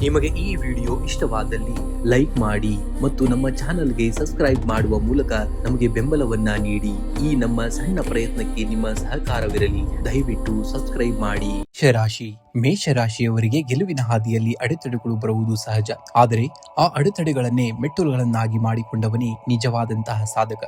ನಿಮಗೆ ಈ ವಿಡಿಯೋ ಇಷ್ಟವಾದಲ್ಲಿ ಲೈಕ್ ಮಾಡಿ ಮತ್ತು ನಮ್ಮ ಚಾನೆಲ್ಗೆ ಸಬ್ಸ್ಕ್ರೈಬ್ ಮಾಡುವ ಮೂಲಕ ನಮಗೆ ಬೆಂಬಲವನ್ನ ನೀಡಿ. ಈ ನಮ್ಮ ಸಣ್ಣ ಪ್ರಯತ್ನಕ್ಕೆ ನಿಮ್ಮ ಸಹಕಾರವಿರಲಿ. ದಯವಿಟ್ಟು ಸಬ್ಸ್ಕ್ರೈಬ್ ಮಾಡಿ. ಮೇಷರಾಶಿ. ಮೇಷರಾಶಿಯವರಿಗೆ ಗೆಲುವಿನ ಹಾದಿಯಲ್ಲಿ ಅಡೆತಡೆಗಳು ಬರುವುದು ಸಹಜ. ಆದರೆ ಆ ಅಡೆತಡೆಗಳನ್ನೇ ಮೆಟ್ಟಲುಗಳನ್ನಾಗಿ ಮಾಡಿಕೊಂಡವನೇ ನಿಜವಾದಂತಹ ಸಾಧಕ.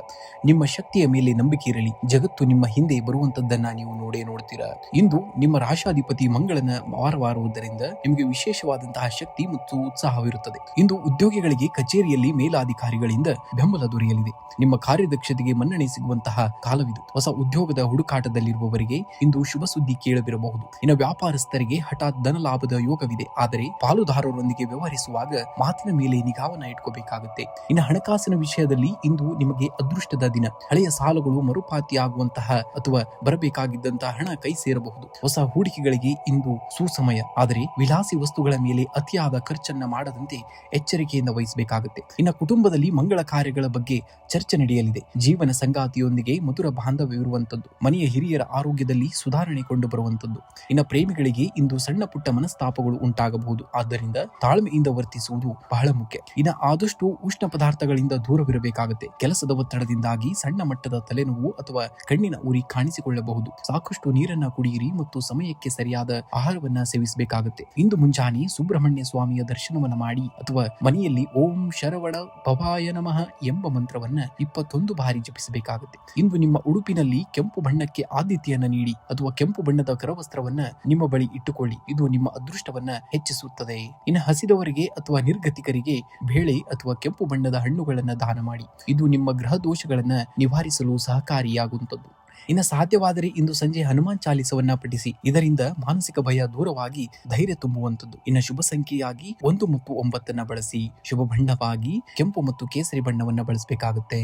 ನಿಮ್ಮ ಶಕ್ತಿಯ ಮೇಲೆ ನಂಬಿಕೆ ಇರಲಿ. ಜಗತ್ತು ನಿಮ್ಮ ಹಿಂದೆ ಬರುವಂತದ್ದನ್ನ ನೀವು ನೋಡ್ತೀರಾ. ಇಂದು ನಿಮ್ಮ ರಾಶಾಧಿಪತಿ ಮಂಗಳನ ವಾರವಾರುವುದರಿಂದ ನಿಮಗೆ ವಿಶೇಷವಾದಂತಹ ಶಕ್ತಿ ಮತ್ತು ಉತ್ಸಾಹವಿರುತ್ತದೆ. ಇಂದು ಉದ್ಯೋಗಿಗಳಿಗೆ ಕಚೇರಿಯಲ್ಲಿ ಮೇಲಾಧಿಕಾರಿಗಳಿಂದ ಬೆಂಬಲ ದೊರೆಯಲಿದೆ. ನಿಮ್ಮ ಕಾರ್ಯದಕ್ಷತೆಗೆ ಮನ್ನಣೆ ಸಿಗುವಂತಹ ಕಾಲವಿದು. ಹೊಸ ಉದ್ಯೋಗದ ಹುಡುಕಾಟದಲ್ಲಿರುವವರಿಗೆ ಇಂದು ಶುಭ ಸುದ್ದಿ ಕೇಳಬಿರಬಹುದು. ಇನ್ನು ವ್ಯಾಪಾರಸ್ಥರಿಗೆ ಹಠಾತ್ ಧನ ಲಾಭದ ಯೋಗವಿದೆ. ಆದರೆ ಪಾಲುದಾರರೊಂದಿಗೆ ವ್ಯವಹರಿಸುವಾಗ ಮಾತಿನ ಮೇಲೆ ನಿಗಾವನ್ನ ಇಟ್ಕೋಬೇಕಾಗುತ್ತೆ. ಇನ್ನು ಹಣಕಾಸಿನ ವಿಷಯದಲ್ಲಿ ಇಂದು ನಿಮಗೆ ಅದೃಷ್ಟದ ದಿನ. ಹಳೆಯ ಸಾಲಗಳು ಮರುಪಾತಿಯಾಗುವಂತಹ ಅಥವಾ ಬರಬೇಕಾಗಿದ್ದಂತಹ ಹಣ ಕೈ ಸೇರಬಹುದು. ಹೊಸ ಹೂಡಿಕೆಗಳಿಗೆ ಇಂದು ಸುಸಮಯ. ಆದರೆ ವಿಲಾಸಿ ವಸ್ತುಗಳ ಮೇಲೆ ಅತಿಯಾದ ಖರ್ಚನ್ನ ಮಾಡದಂತೆ ಎಚ್ಚರಿಕೆಯಿಂದ ವಹಿಸಬೇಕಾಗುತ್ತೆ. ಇನ್ನು ಕುಟುಂಬದಲ್ಲಿ ಮಂಗಳ ಕಾರ್ಯಗಳ ಬಗ್ಗೆ ಚರ್ಚೆ ನಡೆಯಲಿದೆ. ಜೀವನ ಸಂಗಾತಿಯೊಂದಿಗೆ ಮಧುರ ಬಾಂಧವ್ಯವಿರುವಂತದ್ದು. ಮನೆಯ ಹಿರಿಯರ ಆರೋಗ್ಯದಲ್ಲಿ ಸುಧಾರಣೆ ಕೊಂಡು ಬರುವಂತದ್ದು. ಇನ್ನು ಪ್ರೇಮಿಗಳಿಗೆ ಇಂದು ಸಣ್ಣ ಪುಟ್ಟ ಮನಸ್ತಾಪಗಳು ಉಂಟಾಗಬಹುದು. ಆದ್ದರಿಂದ ತಾಳ್ಮೆಯಿಂದ ವರ್ತಿಸುವುದು ಬಹಳ ಮುಖ್ಯ. ಇನ್ನು ಆದಷ್ಟು ಉಷ್ಣ ಪದಾರ್ಥಗಳಿಂದ ದೂರವಿರಬೇಕಾಗುತ್ತೆ. ಕೆಲಸದ ಒತ್ತಡದಿಂದಾಗಿ ಸಣ್ಣ ಮಟ್ಟದ ತಲೆನೋವು ಅಥವಾ ಕಣ್ಣಿನ ಉರಿ ಕಾಣಿಸಿಕೊಳ್ಳಬಹುದು. ಸಾಕಷ್ಟು ನೀರನ್ನ ಕುಡಿಯಿರಿ ಮತ್ತು ಸಮಯಕ್ಕೆ ಸರಿಯಾದ ಆಹಾರವನ್ನ ಸೇವಿಸಬೇಕಾಗುತ್ತೆ. ಇಂದು ಮುಂಜಾನೆ ಸುಬ್ರಹ್ಮಣ್ಯ ಸ್ವಾಮಿಯ ದರ್ಶನವನ್ನ ಮಾಡಿ ಅಥವಾ ಮನೆಯಲ್ಲಿ ಓಂ ಶರವಣ ಭವಾಯ ನಮಃ ಎಂಬ ಮಂತ್ರವನ್ನ 21 ಬಾರಿ ಜಪಿಸಬೇಕಾಗುತ್ತೆ. ಇಂದು ನಿಮ್ಮ ಉಡುಪಿನಲ್ಲಿ ಕೆಂಪು ಬಣ್ಣಕ್ಕೆ ಆದ್ಯತೆಯನ್ನ ನೀಡಿ ಅಥವಾ ಕೆಂಪು ಬಣ್ಣದ ಕರವಸ್ತ್ರವನ್ನ ನಿಮ್ಮ ಬಳಿ ಇಟ್ಟುಕೊಳ್ಳಿ. ಇದು ನಿಮ್ಮ ಅದೃಷ್ಟವನ್ನ ಹೆಚ್ಚಿಸುತ್ತದೆ. ಇನ್ನು ಹಸಿದವರಿಗೆ ಅಥವಾ ನಿರ್ಗತಿಕರಿಗೆ ಬೇಳೆ ಅಥವಾ ಕೆಂಪು ಬಣ್ಣದ ಹಣ್ಣುಗಳನ್ನ ದಾನ ಮಾಡಿ. ಇದು ನಿಮ್ಮ ಗ್ರಹ ದೋಷಗಳನ್ನ ನಿವಾರಿಸಲು ಸಹಕಾರಿಯಾಗುವಂತದ್ದು. ಇನ್ನು ಸಾಧ್ಯವಾದರೆ ಇಂದು ಸಂಜೆ ಹನುಮಾನ್ ಚಾಲಿಸವನ್ನ ಪಠಿಸಿ. ಇದರಿಂದ ಮಾನಸಿಕ ಭಯ ದೂರವಾಗಿ ಧೈರ್ಯ ತುಂಬುವಂತದ್ದು. ಇನ್ನು ಶುಭ ಸಂಖ್ಯೆಯಾಗಿ 1 ಮತ್ತು 9 ಬಳಸಿ. ಶುಭ ಬಣ್ಣವಾಗಿ ಕೆಂಪು ಮತ್ತು ಕೇಸರಿ ಬಣ್ಣವನ್ನ ಬಳಸಬೇಕಾಗುತ್ತೆ.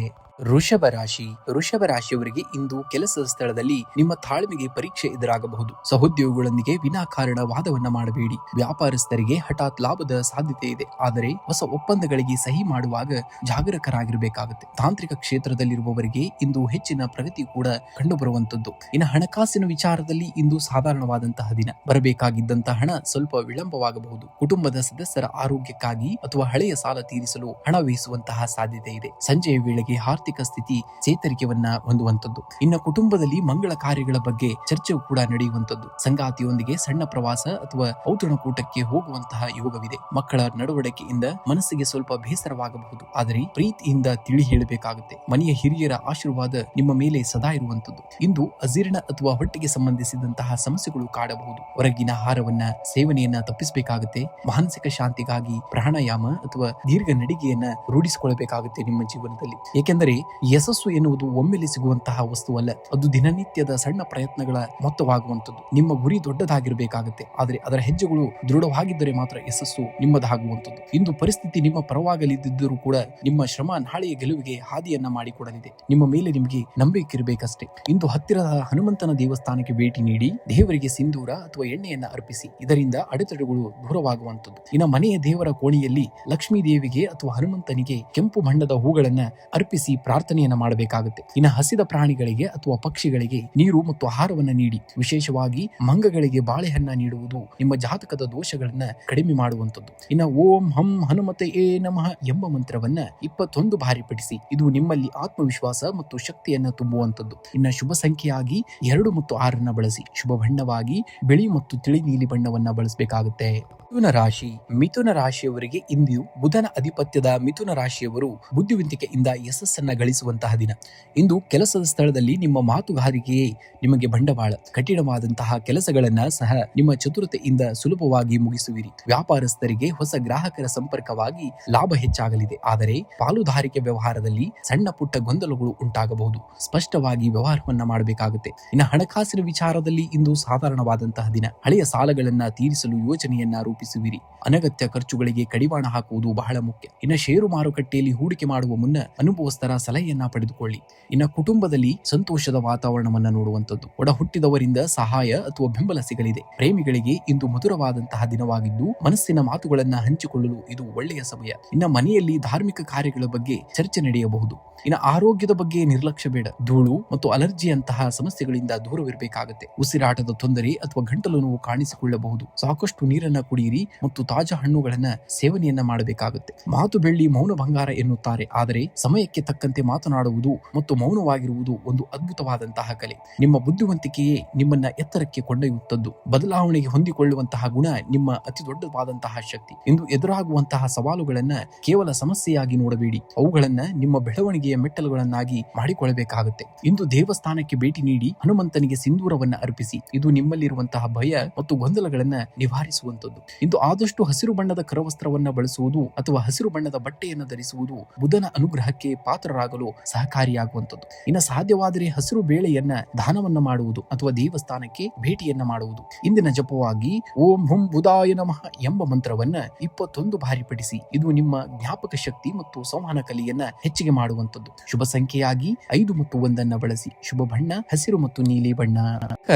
ವೃಷಭ ರಾಶಿ. ವೃಷಭ ರಾಶಿಯವರಿಗೆ ಇಂದು ಕೆಲಸದ ಸ್ಥಳದಲ್ಲಿ ನಿಮ್ಮ ತಾಳ್ಮೆಗೆ ಪರೀಕ್ಷೆ ಎದುರಾಗಬಹುದು. ಸಹೋದ್ಯೋಗಿಗಳೊಂದಿಗೆ ವಿನಾಕಾರಣ ವಾದವನ್ನ ಮಾಡಬೇಡಿ. ವ್ಯಾಪಾರಸ್ಥರಿಗೆ ಹಠಾತ್ ಲಾಭದ ಸಾಧ್ಯತೆ ಇದೆ. ಆದರೆ ಹೊಸ ಒಪ್ಪಂದಗಳಿಗೆ ಸಹಿ ಮಾಡುವಾಗ ಜಾಗರೂಕರಾಗಿರಬೇಕಾಗುತ್ತೆ. ತಾಂತ್ರಿಕ ಕ್ಷೇತ್ರದಲ್ಲಿರುವವರಿಗೆ ಇಂದು ಹೆಚ್ಚಿನ ಪ್ರಗತಿ ಕೂಡ ಕಂಡುಬರುವಂತದ್ದು. ಇನ್ನು ಹಣಕಾಸಿನ ವಿಚಾರದಲ್ಲಿ ಇಂದು ಸಾಧಾರಣವಾದಂತಹ ದಿನ. ಬರಬೇಕಾಗಿದ್ದಂತಹ ಹಣ ಸ್ವಲ್ಪ ವಿಳಂಬವಾಗಬಹುದು. ಕುಟುಂಬದ ಸದಸ್ಯರ ಆರೋಗ್ಯಕ್ಕಾಗಿ ಅಥವಾ ಹಳೆಯ ಸಾಲ ತೀರಿಸಲು ಹಣ ವಹಿಸುವಂತಹ ಸಾಧ್ಯತೆ ಇದೆ. ಸಂಜೆಯ ವೇಳೆಗೆ ಆರ್ಥಿಕ ಸ್ಥಿತಿ ಚೇತರಿಕೆಯನ್ನ ಹೊಂದುವಂತದ್ದು. ಇನ್ನು ಕುಟುಂಬದಲ್ಲಿ ಮಂಗಳ ಕಾರ್ಯಗಳ ಬಗ್ಗೆ ಚರ್ಚೆಯೂ ಕೂಡ ನಡೆಯುವಂತದ್ದು. ಸಂಗಾತಿಯೊಂದಿಗೆ ಸಣ್ಣ ಪ್ರವಾಸ ಅಥವಾ ಔತಣಕೂಟಕ್ಕೆ ಹೋಗುವಂತಹ ಯೋಗವಿದೆ. ಮಕ್ಕಳ ನಡವಳಿಕೆಯಿಂದ ಮನಸ್ಸಿಗೆ ಸ್ವಲ್ಪ ಬೇಸರವಾಗಬಹುದು. ಆದರೆ ಪ್ರೀತಿಯಿಂದ ತಿಳಿ ಹೇಳಬೇಕಾಗುತ್ತೆ. ಮನೆಯ ಹಿರಿಯರ ಆಶೀರ್ವಾದ ನಿಮ್ಮ ಮೇಲೆ ಸದಾ ಇರುವಂತದ್ದು. ಇಂದು ಅಜೀರ್ಣ ಅಥವಾ ಹೊಟ್ಟೆಗೆ ಸಂಬಂಧಿಸಿದಂತಹ ಸಮಸ್ಯೆಗಳು ಕಾಡಬಹುದು. ಹೊರಗಿನ ಆಹಾರವನ್ನ ಸೇವನೆಯನ್ನ ತಪ್ಪಿಸಬೇಕಾಗುತ್ತೆ. ಮಾನಸಿಕ ಶಾಂತಿಗಾಗಿ ಪ್ರಾಣಾಯಾಮ ಅಥವಾ ದೀರ್ಘ ನಡಿಗೆಯನ್ನ ರೂಢಿಸಿಕೊಳ್ಳಬೇಕಾಗುತ್ತೆ ನಿಮ್ಮ ಜೀವನದಲ್ಲಿ. ಏಕೆಂದರೆ ಯಶಸ್ಸು ಎನ್ನುವುದು ಒಮ್ಮೆಲೆ ಸಿಗುವಂತಹ ವಸ್ತುವಲ್ಲ. ಅದು ದಿನನಿತ್ಯದ ಸಣ್ಣ ಪ್ರಯತ್ನಗಳ ಮೊತ್ತವಾಗುವಂತದ್ದು. ನಿಮ್ಮ ಗುರಿ ದೊಡ್ಡದಾಗಿರಬೇಕಾಗುತ್ತೆ. ಆದರೆ ಅದರ ಹೆಜ್ಜೆಗಳು ದೃಢವಾಗಿದ್ದರೆ ಮಾತ್ರ ಯಶಸ್ಸು ನಿಮ್ಮದಾಗುವಂತದ್ದು. ಇಂದು ಪರಿಸ್ಥಿತಿ ನಿಮ್ಮ ಪರವಾಗಲಿದ್ದರೂ ಕೂಡ ನಿಮ್ಮ ಶ್ರಮ ನಾಳೆಯ ಗೆಲುವಿಗೆ ಹಾದಿಯನ್ನ ಮಾಡಿಕೊಡಲಿದೆ. ನಿಮ್ಮ ಮೇಲೆ ನಿಮಗೆ ನಂಬಿಕೆ ಇರಬೇಕಷ್ಟೇ. ಇಂದು ಹತ್ತಿರದ ಹನುಮಂತನ ದೇವಸ್ಥಾನಕ್ಕೆ ಭೇಟಿ ನೀಡಿ ದೇವರಿಗೆ ಸಿಂಧೂರ ಅಥವಾ ಎಣ್ಣೆಯನ್ನ ಅರ್ಪಿಸಿ. ಇದರಿಂದ ಅಡೆತಡೆಗಳು ದೂರವಾಗುವಂತದ್ದು. ಇನ್ನು ಮನೆಯ ದೇವರ ಕೋಣೆಯಲ್ಲಿ ಲಕ್ಷ್ಮೀ ದೇವಿಗೆ ಅಥವಾ ಹನುಮಂತನಿಗೆ ಕೆಂಪು ಬಣ್ಣದ ಹೂಗಳನ್ನ ಅರ್ಪಿಸಿ ಪ್ರಾರ್ಥನೆಯನ್ನ ಮಾಡಬೇಕಾಗುತ್ತೆ. ಇನ್ನು ಹಸಿದ ಪ್ರಾಣಿಗಳಿಗೆ ಅಥವಾ ಪಕ್ಷಿಗಳಿಗೆ ನೀರು ಮತ್ತು ಆಹಾರವನ್ನ ನೀಡಿ. ವಿಶೇಷವಾಗಿ ಮಂಗಗಳಿಗೆ ಬಾಳೆಹಣ್ಣ ನೀಡುವುದು ನಿಮ್ಮ ಜಾತಕದ ದೋಷಗಳನ್ನ ಕಡಿಮೆ ಮಾಡುವಂತದ್ದು. ಇನ್ನು ಓಂ ಹಂ ಹನುಮತೆ ಏ ನಮಃ ಎಂಬ ಮಂತ್ರವನ್ನ 21 ಬಾರಿ ಪಠಿಸಿ. ಇದು ನಿಮ್ಮಲ್ಲಿ ಆತ್ಮವಿಶ್ವಾಸ ಮತ್ತು ಶಕ್ತಿಯನ್ನ ತುಂಬುವಂತದ್ದು. ಇನ್ನು ಶುಭ ಸಂಖ್ಯೆಯಾಗಿ 2 ಮತ್ತು 6 ಬಳಸಿ. ಶುಭ ಬಣ್ಣವಾಗಿ ಬಿಳಿ ಮತ್ತು ತಿಳಿ ನೀಲಿ ಬಣ್ಣವನ್ನ ಬಳಸಬೇಕಾಗುತ್ತೆ. ಮಿಥುನ ರಾಶಿ. ಮಿಥುನ ರಾಶಿಯವರಿಗೆ ಇಂದು ಬುಧನ ಅಧಿಪತ್ಯದ ಮಿಥುನ ರಾಶಿಯವರು ಬುದ್ಧಿವಂತಿಕೆಯಿಂದ ಯಶಸ್ಸನ್ನ ಗಳಿಸುವಂತಹ ದಿನ. ಇಂದು ಕೆಲಸದ ಸ್ಥಳದಲ್ಲಿ ನಿಮ್ಮ ಮಾತುಗಾರಿಕೆಯೇ ನಿಮಗೆ ಬಂಡವಾಳ. ಕಠಿಣವಾದಂತಹ ಕೆಲಸಗಳನ್ನ ಸಹ ನಿಮ್ಮ ಚತುರತೆಯಿಂದ ಸುಲಭವಾಗಿ ಮುಗಿಸುವಿರಿ. ವ್ಯಾಪಾರಸ್ಥರಿಗೆ ಹೊಸ ಗ್ರಾಹಕರ ಸಂಪರ್ಕವಾಗಿ ಲಾಭ ಹೆಚ್ಚಾಗಲಿದೆ. ಆದರೆ ಪಾಲುದಾರಿಕೆ ವ್ಯವಹಾರದಲ್ಲಿ ಸಣ್ಣ ಪುಟ್ಟ ಗೊಂದಲಗಳು ಉಂಟಾಗಬಹುದು. ಸ್ಪಷ್ಟವಾಗಿ ವ್ಯವಹಾರವನ್ನ ಮಾಡಬೇಕಾಗುತ್ತೆ. ಇನ್ನು ಹಣಕಾಸಿನ ವಿಚಾರದಲ್ಲಿ ಇಂದು ಸಾಧಾರಣವಾದಂತಹ ದಿನ. ಹಳೆಯ ಸಾಲಗಳನ್ನ ತೀರಿಸಲು ಯೋಜನೆಯನ್ನ ರೂಪಿಸುವಿರಿ. ಅನಗತ್ಯ ಖರ್ಚುಗಳಿಗೆ ಕಡಿವಾಣ ಹಾಕುವುದು ಬಹಳ ಮುಖ್ಯ. ಇನ್ನು ಷೇರು ಮಾರುಕಟ್ಟೆಯಲ್ಲಿ ಹೂಡಿಕೆ ಮಾಡುವ ಮುನ್ನ ಅನುಭವಸ್ಥರ ಸಲಹೆಯನ್ನ ಪಡೆದುಕೊಳ್ಳಿ. ಇನ್ನು ಕುಟುಂಬದಲ್ಲಿ ಸಂತೋಷದ ವಾತಾವರಣವನ್ನ ನೋಡುವಂತದ್ದು. ಒಡ ಹುಟ್ಟಿದವರಿಂದ ಸಹಾಯ ಅಥವಾ ಬೆಂಬಲ ಸಿಗಲಿದೆ. ಪ್ರೇಮಿಗಳಿಗೆ ಇಂದು ಮಧುರವಾದಂತಹ ದಿನವಾಗಿದ್ದು ಮನಸ್ಸಿನ ಮಾತುಗಳನ್ನ ಹಂಚಿಕೊಳ್ಳಲು ಇದು ಒಳ್ಳೆಯ ಸಮಯ. ಇನ್ನು ಮನೆಯಲ್ಲಿ ಧಾರ್ಮಿಕ ಕಾರ್ಯಗಳ ಬಗ್ಗೆ ಚರ್ಚೆ ನಡೆಯಬಹುದು. ಇನ್ನು ಆರೋಗ್ಯದ ಬಗ್ಗೆ ನಿರ್ಲಕ್ಷ್ಯ ಬೇಡ. ಧೂಳು ಮತ್ತು ಅಲರ್ಜಿ ಅಲರ್ಜಿಯಂತಹ ಸಮಸ್ಯೆಗಳಿಂದ ದೂರವಿರಬೇಕಾಗುತ್ತೆ. ಉಸಿರಾಟದ ತೊಂದರೆ ಅಥವಾ ಗಂಟಲು ನೋವು ಕಾಣಿಸಿಕೊಳ್ಳಬಹುದು. ಸಾಕಷ್ಟು ನೀರನ್ನ ಕುಡಿಯಿರಿ ಮತ್ತು ತಾಜಾ ಹಣ್ಣುಗಳನ್ನ ಸೇವನೆಯನ್ನ ಮಾಡಬೇಕಾಗುತ್ತೆ. ಮಾತು ಬೆಳ್ಳಿ, ಮೌನ ಬಂಗಾರ ಎನ್ನುತ್ತಾರೆ. ಆದರೆ ಸಮಯಕ್ಕೆ ತಕ್ಕಂತೆ ಮಾತನಾಡುವುದು ಮತ್ತು ಮೌನವಾಗಿರುವುದು ಒಂದು ಅದ್ಭುತವಾದಂತಹ ಕಲೆ. ನಿಮ್ಮ ಬುದ್ಧಿವಂತಿಕೆಯೇ ನಿಮ್ಮನ್ನ ಎತ್ತರಕ್ಕೆ ಕೊಂಡೊಯ್ಯುತ್ತದ್ದು. ಬದಲಾವಣೆಗೆ ಹೊಂದಿಕೊಳ್ಳುವಂತಹ ಗುಣ ನಿಮ್ಮ ಅತಿ ದೊಡ್ಡವಾದಂತಹ ಶಕ್ತಿ. ಇಂದು ಎದುರಾಗುವಂತಹ ಸವಾಲುಗಳನ್ನ ಕೇವಲ ಸಮಸ್ಯೆಯಾಗಿ ನೋಡಬೇಡಿ, ಅವುಗಳನ್ನ ನಿಮ್ಮ ಬೆಳವಣಿಗೆಯ ಮೆಟ್ಟಲುಗಳನ್ನಾಗಿ ಮಾಡಿಕೊಳ್ಳಬೇಕಾಗುತ್ತೆ. ಇಂದು ದೇವಸ್ಥಾನಕ್ಕೆ ಭೇಟಿ ನೀಡಿ ಹನುಮಂತನಿಗೆ ಸಿಂಧೂರವನ್ನ ಅರ್ಪಿಸಿ. ಇದು ನಿಮ್ಮಲ್ಲಿರುವಂತಹ ಭಯ ಮತ್ತು ಗೊಂದಲಗಳನ್ನ ನಿವಾರಿಸುವಂತದ್ದು. ಇಂದು ಆದಷ್ಟು ಹಸಿರು ಬಣ್ಣದ ಕರವಸ್ತ್ರವನ್ನ ಬಳಸುವುದು ಅಥವಾ ಹಸಿರು ಬಣ್ಣದ ಬಟ್ಟೆಯನ್ನು ಧರಿಸುವುದು ಬುಧನ ಅನುಗ್ರಹಕ್ಕೆ ಪಾತ್ರರಾಗಲು ಸಹಕಾರಿಯಾಗುವಂತದ್ದು. ಇನ್ನು ಸಾಧ್ಯವಾದರೆ ಹಸಿರು ಬೇಳೆಯನ್ನ ದಾನವನ್ನ ಮಾಡುವುದು ಅಥವಾ ದೇವಸ್ಥಾನಕ್ಕೆ ಭೇಟಿಯನ್ನ ಮಾಡುವುದು. ಇಂದಿನ ಜಪವಾಗಿ ಓಂ ಹುಂ ಬುಧಾಯ ನಮಃ ಎಂಬ ಮಂತ್ರವನ್ನ 21 ಬಾರಿ ಪಠಿಸಿ. ಇದು ನಿಮ್ಮ ಜ್ಞಾಪಕ ಶಕ್ತಿ ಮತ್ತು ಸಂವಹನ ಕಲೆಯನ್ನ ಹೆಚ್ಚಿಗೆ ಮಾಡುವಂತದ್ದು. ಶುಭ ಸಂಖ್ಯೆಯಾಗಿ 5 ಮತ್ತು 1 ಬಳಸಿ. ಶುಭ ಬಣ್ಣ ಹಸಿರು ಮತ್ತು ನೀಲಿ ಬಣ್ಣ.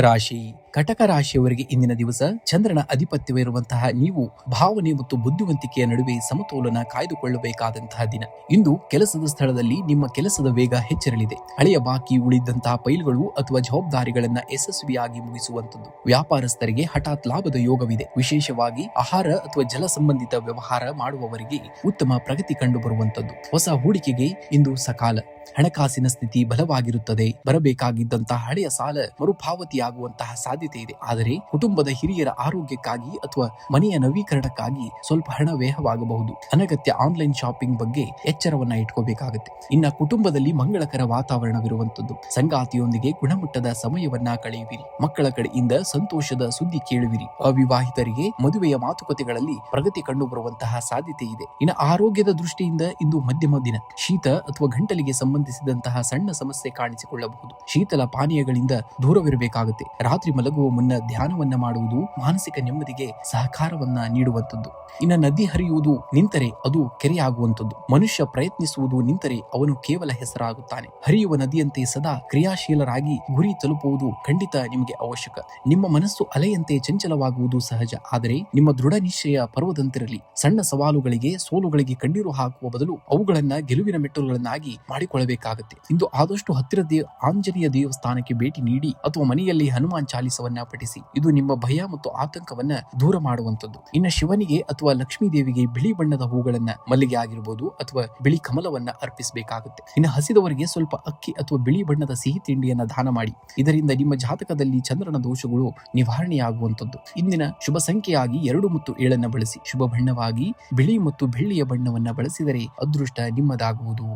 ರಾಶಿ ಕಟಕ ರಾಶಿಯವರಿಗೆ ಇಂದಿನ ದಿವಸ ಚಂದ್ರನ ಅಧಿಪತ್ಯವಿರುವಂತಹ ನೀವು ಭಾವನೆ ಮತ್ತು ಬುದ್ಧಿವಂತಿಕೆಯ ನಡುವೆ ಸಮತೋಲನ ಕಾಯ್ದುಕೊಳ್ಳಬೇಕಾದಂತಹ ದಿನ. ಇಂದು ಕೆಲಸದ ಸ್ಥಳದಲ್ಲಿ ನಿಮ್ಮ ಕೆಲಸದ ವೇಗ ಹೆಚ್ಚಿರಲಿದೆ. ಹಳೆಯ ಬಾಕಿ ಉಳಿದಂತಹ ಫೈಲ್ಗಳು ಅಥವಾ ಜವಾಬ್ದಾರಿಗಳನ್ನ ಯಶಸ್ವಿಯಾಗಿ ಮುಗಿಸುವಂತದ್ದು. ವ್ಯಾಪಾರಸ್ಥರಿಗೆ ಹಠಾತ್ ಲಾಭದ ಯೋಗವಿದೆ. ವಿಶೇಷವಾಗಿ ಆಹಾರ ಅಥವಾ ಜಲ ಸಂಬಂಧಿತ ವ್ಯವಹಾರ ಮಾಡುವವರಿಗೆ ಉತ್ತಮ ಪ್ರಗತಿ ಕಂಡು ಬರುವಂತದ್ದು. ಹೊಸ ಹೂಡಿಕೆಗೆ ಇಂದು ಸಕಾಲ. ಹಣಕಾಸಿನ ಸ್ಥಿತಿ ಬಲವಾಗಿರುತ್ತದೆ. ಬರಬೇಕಾಗಿದ್ದಂತಹ ಹಳೆಯ ಸಾಲ ಮರುಪಾವತಿಯಾಗುವಂತಹ ಸಾಧ್ಯತೆ ಇದೆ. ಆದರೆ ಕುಟುಂಬದ ಹಿರಿಯರ ಆರೋಗ್ಯಕ್ಕಾಗಿ ಅಥವಾ ಮನೆಯ ನವೀಕರಣಕ್ಕಾಗಿ ಸ್ವಲ್ಪ ಹಣ ವ್ಯಯವಾಗಬಹುದು. ಅನಗತ್ಯ ಆನ್ಲೈನ್ ಶಾಪಿಂಗ್ ಬಗ್ಗೆ ಎಚ್ಚರವನ್ನ ಇಟ್ಕೋಬೇಕಾಗುತ್ತೆ. ಇನ್ನ ಕುಟುಂಬದಲ್ಲಿ ಮಂಗಳಕರ ವಾತಾವರಣವಿರುವಂತದ್ದು. ಸಂಗಾತಿಯೊಂದಿಗೆ ಗುಣಮಟ್ಟದ ಸಮಯವನ್ನ ಕಳೆಯುವಿರಿ. ಮಕ್ಕಳ ಕಡೆಯಿಂದ ಸಂತೋಷದ ಸುದ್ದಿ ಕೇಳುವಿರಿ. ಅವಿವಾಹಿತರಿಗೆ ಮದುವೆಯ ಮಾತುಕತೆಗಳಲ್ಲಿ ಪ್ರಗತಿ ಕಂಡು ಬರುವಂತಹ ಸಾಧ್ಯತೆ ಇದೆ. ಇನ್ನು ಆರೋಗ್ಯದ ದೃಷ್ಟಿಯಿಂದ ಇಂದು ಮಧ್ಯಮ ದಿನ. ಶೀತ ಅಥವಾ ಗಂಟಲಿಗೆ ಸಂಬಂಧಿಸಿದಂತಹ ಸಣ್ಣ ಸಮಸ್ಯೆ ಕಾಣಿಸಿಕೊಳ್ಳಬಹುದು. ಶೀತಲ ಪಾನೀಯಗಳಿಂದ ದೂರವಿರಬೇಕಾಗುತ್ತೆ. ರಾತ್ರಿ ಮಲಗುವ ಮುನ್ನ ಧ್ಯಾನವನ್ನ ಮಾಡುವುದು ಮಾನಸಿಕ ನೆಮ್ಮದಿಗೆ ಸಹಕಾರವನ್ನ ನೀಡುವಂತದ್ದು. ಇನ್ನು ನದಿ ಹರಿಯುವುದು ನಿಂತರೆ ಅದು ಕೆರೆಯಾಗುವಂತದ್ದು. ಮನುಷ್ಯ ಪ್ರಯತ್ನಿಸುವುದು ನಿಂತರೆ ಅವನು ಕೇವಲ ಹೆಸರಾಗುತ್ತಾನೆ. ಹರಿಯುವ ನದಿಯಂತೆ ಸದಾ ಕ್ರಿಯಾಶೀಲರಾಗಿ ಗುರಿ ತಲುಪುವುದು ಖಂಡಿತ ನಿಮಗೆ ಅವಶ್ಯಕ. ನಿಮ್ಮ ಮನಸ್ಸು ಅಲೆಯಂತೆ ಚಂಚಲವಾಗುವುದು ಸಹಜ. ಆದರೆ ನಿಮ್ಮ ದೃಢ ನಿಶ್ಚಯ ಪರ್ವದಂತಿರಲಿ. ಸಣ್ಣ ಸವಾಲುಗಳಿಗೆ ಸೋಲುಗಳಿಗೆ ಕಣ್ಣೀರು ಹಾಕುವ ಬದಲು ಅವುಗಳನ್ನ ಗೆಲುವಿನ ಮೆಟ್ಟಲುಗಳನ್ನಾಗಿ ಮಾಡಿಕೊಳ್ಳಬೇಕಾಗುತ್ತೆ. ಇಂದು ಆದಷ್ಟು ಹತ್ತಿರದ ಆಂಜನೇಯ ದೇವಸ್ಥಾನಕ್ಕೆ ಭೇಟಿ ನೀಡಿ ಅಥವಾ ಮನೆಯಲ್ಲಿ ಹನುಮಾನ್ ಚಾಲಿಸವನ್ನ ಪಠಿಸಿ. ಇದು ನಿಮ್ಮ ಭಯ ಮತ್ತು ಆತಂಕವನ್ನ ದೂರ ಮಾಡುವಂತದ್ದು. ಇನ್ನು ಶಿವನಿಗೆ ಅಥವಾ ಲಕ್ಷ್ಮೀ ದೇವಿಗೆ ಬಿಳಿ ಬಣ್ಣದ ಹೂಗಳನ್ನ, ಮಲ್ಲಿಗೆ ಆಗಿರಬಹುದು ಅಥವಾ ಬಿಳಿ ಕಮಲವನ್ನ ಅರ್ಪಿಸಬೇಕಾಗುತ್ತೆ. ಇನ್ನು ಹಸಿದವರಿಗೆ ಸ್ವಲ್ಪ ಅಕ್ಕಿ ಅಥವಾ ಬಿಳಿ ಬಣ್ಣದ ಸಿಹಿ ತಿಂಡಿಯನ್ನ ದಾನ ಮಾಡಿ. ಇದರಿಂದ ನಿಮ್ಮ ಜಾತಕದಲ್ಲಿ ಚಂದ್ರನ ದೋಷಗಳು ನಿವಾರಣೆಯಾಗುವಂತದ್ದು. ಇಂದಿನ ಶುಭ ಸಂಖ್ಯೆಯಾಗಿ 2 ಮತ್ತು 7 ಬಳಸಿ. ಶುಭ ಬಣ್ಣವಾಗಿ ಬಿಳಿ ಮತ್ತು ಬೆಳ್ಳಿಯ ಬಣ್ಣವನ್ನ ಬಳಸಿದರೆ ಅದೃಷ್ಟ ನಿಮ್ಮದಾಗುವುದು.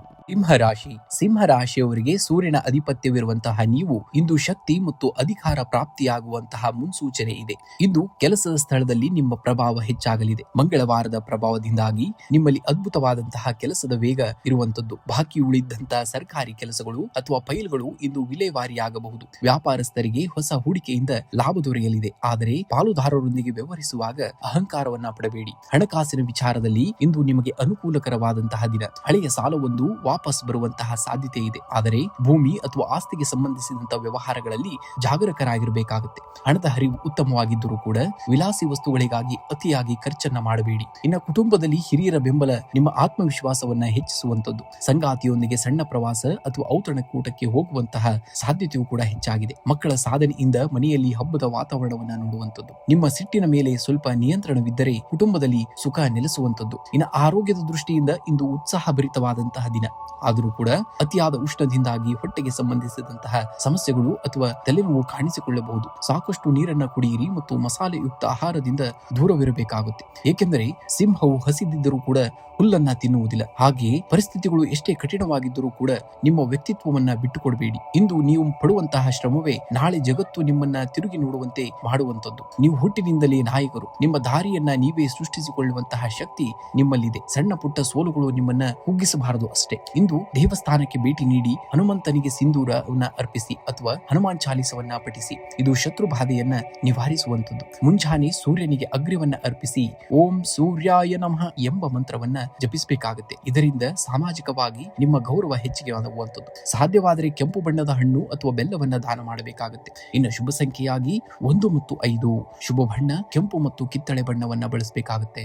ಸಿಂಹರಾಶಿಯವರಿಗೆ ಸೂರ್ಯನ ಅಧಿಪತ್ಯವಿರುವಂತಹ ನೀವು ಇಂದು ಶಕ್ತಿ ಮತ್ತು ಅಧಿಕಾರ ಪ್ರಾಪ್ತಿಯಾಗುವಂತಹ ಮುನ್ಸೂಚನೆ ಇದೆ. ಇಂದು ಕೆಲಸದ ಸ್ಥಳದಲ್ಲಿ ನಿಮ್ಮ ಪ್ರಭಾವ ಹೆಚ್ಚಾಗಲಿದೆ. ಮಂಗಳವಾರದ ಪ್ರಭಾವದಿಂದಾಗಿ ನಿಮ್ಮಲ್ಲಿ ಅದ್ಭುತವಾದಂತಹ ಕೆಲಸದ ವೇಗ ಇರುವಂತದ್ದು. ಬಾಕಿ ಉಳಿದಂತಹ ಸರ್ಕಾರಿ ಕೆಲಸಗಳು ಅಥವಾ ಫೈಲ್ಗಳು ಇಂದು ವಿಲೇವಾರಿಯಾಗಬಹುದು. ವ್ಯಾಪಾರಸ್ಥರಿಗೆ ಹೊಸ ಹೂಡಿಕೆಯಿಂದ ಲಾಭ ದೊರೆಯಲಿದೆ. ಆದರೆ ಪಾಲುದಾರರೊಂದಿಗೆ ವ್ಯವಹರಿಸುವಾಗ ಅಹಂಕಾರವನ್ನ ಪಡಬೇಡಿ. ಹಣಕಾಸಿನ ವಿಚಾರದಲ್ಲಿ ಇಂದು ನಿಮಗೆ ಅನುಕೂಲಕರವಾದಂತಹ ದಿನ. ಹಳೆಯ ಸಾಲವೊಂದು ವಾಪಸ್ ಬರುವಂತಹ ಸಾಧ್ಯತೆ ಇದೆ. ಆದರೆ ಭೂಮಿ ಅಥವಾ ಆಸ್ತಿಗೆ ಸಂಬಂಧಿಸಿದಂತಹ ವ್ಯವಹಾರಗಳಲ್ಲಿ ಜಾಗರೂಕರಾಗಿರಬೇಕಾಗುತ್ತೆ. ಹಣದ ಹರಿವು ಉತ್ತಮವಾಗಿದ್ದರೂ ಕೂಡ ವಿಲಾಸಿ ವಸ್ತುಗಳಿಗಾಗಿ ಅತಿಯಾಗಿ ಖರ್ಚನ್ನ ಮಾಡಬೇಡಿ. ಇನ್ನು ಕುಟುಂಬದಲ್ಲಿ ಹಿರಿಯರ ಬೆಂಬಲ ನಿಮ್ಮ ಆತ್ಮವಿಶ್ವಾಸವನ್ನ ಹೆಚ್ಚಿಸುವಂತದ್ದು. ಸಂಗಾತಿಯೊಂದಿಗೆ ಸಣ್ಣ ಪ್ರವಾಸ ಅಥವಾ ಔತಣಕೂಟಕ್ಕೆ ಹೋಗುವಂತಹ ಸಾಧ್ಯತೆಯೂ ಕೂಡ ಹೆಚ್ಚಾಗಿದೆ. ಮಕ್ಕಳ ಸಾಧನೆಯಿಂದ ಮನೆಯಲ್ಲಿ ಹಬ್ಬದ ವಾತಾವರಣವನ್ನ ನೋಡುವಂತದ್ದು. ನಿಮ್ಮ ಸಿಟ್ಟಿನ ಮೇಲೆ ಸ್ವಲ್ಪ ನಿಯಂತ್ರಣವಿದ್ದರೆ ಕುಟುಂಬದಲ್ಲಿ ಸುಖ ನೆಲೆಸುವಂತದ್ದು. ಇನ್ನು ಆರೋಗ್ಯದ ದೃಷ್ಟಿಯಿಂದ ಇಂದು ಉತ್ಸಾಹಭರಿತವಾದಂತಹ ದಿನ. ಆದರೂ ಕೂಡ ಅತಿಯಾದ ಉಷ್ಣದಿಂದಾಗಿ ಹೊಟ್ಟೆಗೆ ಸಂಬಂಧಿಸಿದಂತಹ ಸಮಸ್ಯೆಗಳು ಅಥವಾ ತಲೆನೋವು ಕಾಣಿಸಿಕೊಳ್ಳಬಹುದು. ಸಾಕಷ್ಟು ನೀರನ್ನ ಕುಡಿಯಿರಿ ಮತ್ತು ಮಸಾಲೆಯುಕ್ತ ಆಹಾರದಿಂದ ದೂರವಿರಬೇಕಾಗುತ್ತೆ. ಏಕೆಂದರೆ ಸಿಂಹವು ಹಸಿದಿದ್ದರೂ ಕೂಡ ಹುಲ್ಲನ್ನ ತಿನ್ನುವುದಿಲ್ಲ. ಹಾಗೆಯೇ ಪರಿಸ್ಥಿತಿಗಳು ಎಷ್ಟೇ ಕಠಿಣವಾಗಿದ್ದರೂ ಕೂಡ ನಿಮ್ಮ ವ್ಯಕ್ತಿತ್ವವನ್ನ ಬಿಟ್ಟುಕೊಡಬೇಡಿ. ಇಂದು ನೀವು ಪಡುವಂತಹ ಶ್ರಮವೇ ನಾಳೆ ಜಗತ್ತು ನಿಮ್ಮನ್ನ ತಿರುಗಿ ನೋಡುವಂತೆ ಮಾಡುವಂತದ್ದು. ನೀವು ಹುಟ್ಟಿನಿಂದಲೇ ನಾಯಕರು. ನಿಮ್ಮ ದಾರಿಯನ್ನ ನೀವೇ ಸೃಷ್ಟಿಸಿಕೊಳ್ಳುವಂತಹ ಶಕ್ತಿ ನಿಮ್ಮಲ್ಲಿದೆ. ಸಣ್ಣ ಪುಟ್ಟ ಸೋಲುಗಳು ನಿಮ್ಮನ್ನ ಕುಗ್ಗಿಸಬಾರದು ಅಷ್ಟೇ. ಇಂದು ದೇವಸ್ಥಾನಕ್ಕೆ ಭೇಟಿ ನೀಡಿ ಹನುಮಂತನಿಗೆ ಸಿಂಧೂರವನ್ನ ಅರ್ಪಿಸಿ ಅಥವಾ ಹನುಮಾನ್ ಚಾಲಿಸವನ್ನ ಪಠಿಸಿ. ಇದು ಶತ್ರು ಬಾಧೆಯನ್ನ ನಿವಾರಿಸುವಂತದ್ದು. ಮುಂಜಾನೆ ಸೂರ್ಯನಿಗೆ ಅಗ್ರ್ಯವನ್ನ ಅರ್ಪಿಸಿ ಓಂ ಸೂರ್ಯಾಯ ನಮಃ ಎಂಬ ಮಂತ್ರವನ್ನ ಜಪಿಸಬೇಕಾಗುತ್ತೆ. ಇದರಿಂದ ಸಾಮಾಜಿಕವಾಗಿ ನಿಮ್ಮ ಗೌರವ ಹೆಚ್ಚಿಗೆ ಆಗುವಂತದ್ದು. ಸಾಧ್ಯವಾದರೆ ಕೆಂಪು ಬಣ್ಣದ ಹಣ್ಣು ಅಥವಾ ಬೆಲ್ಲವನ್ನ ದಾನ ಮಾಡಬೇಕಾಗುತ್ತೆ. ಇನ್ನು ಶುಭ ಸಂಖ್ಯೆಯಾಗಿ 1 ಮತ್ತು 5, ಶುಭ ಬಣ್ಣ ಕೆಂಪು ಮತ್ತು ಕಿತ್ತಳೆ ಬಣ್ಣವನ್ನ ಬಳಸಬೇಕಾಗುತ್ತೆ.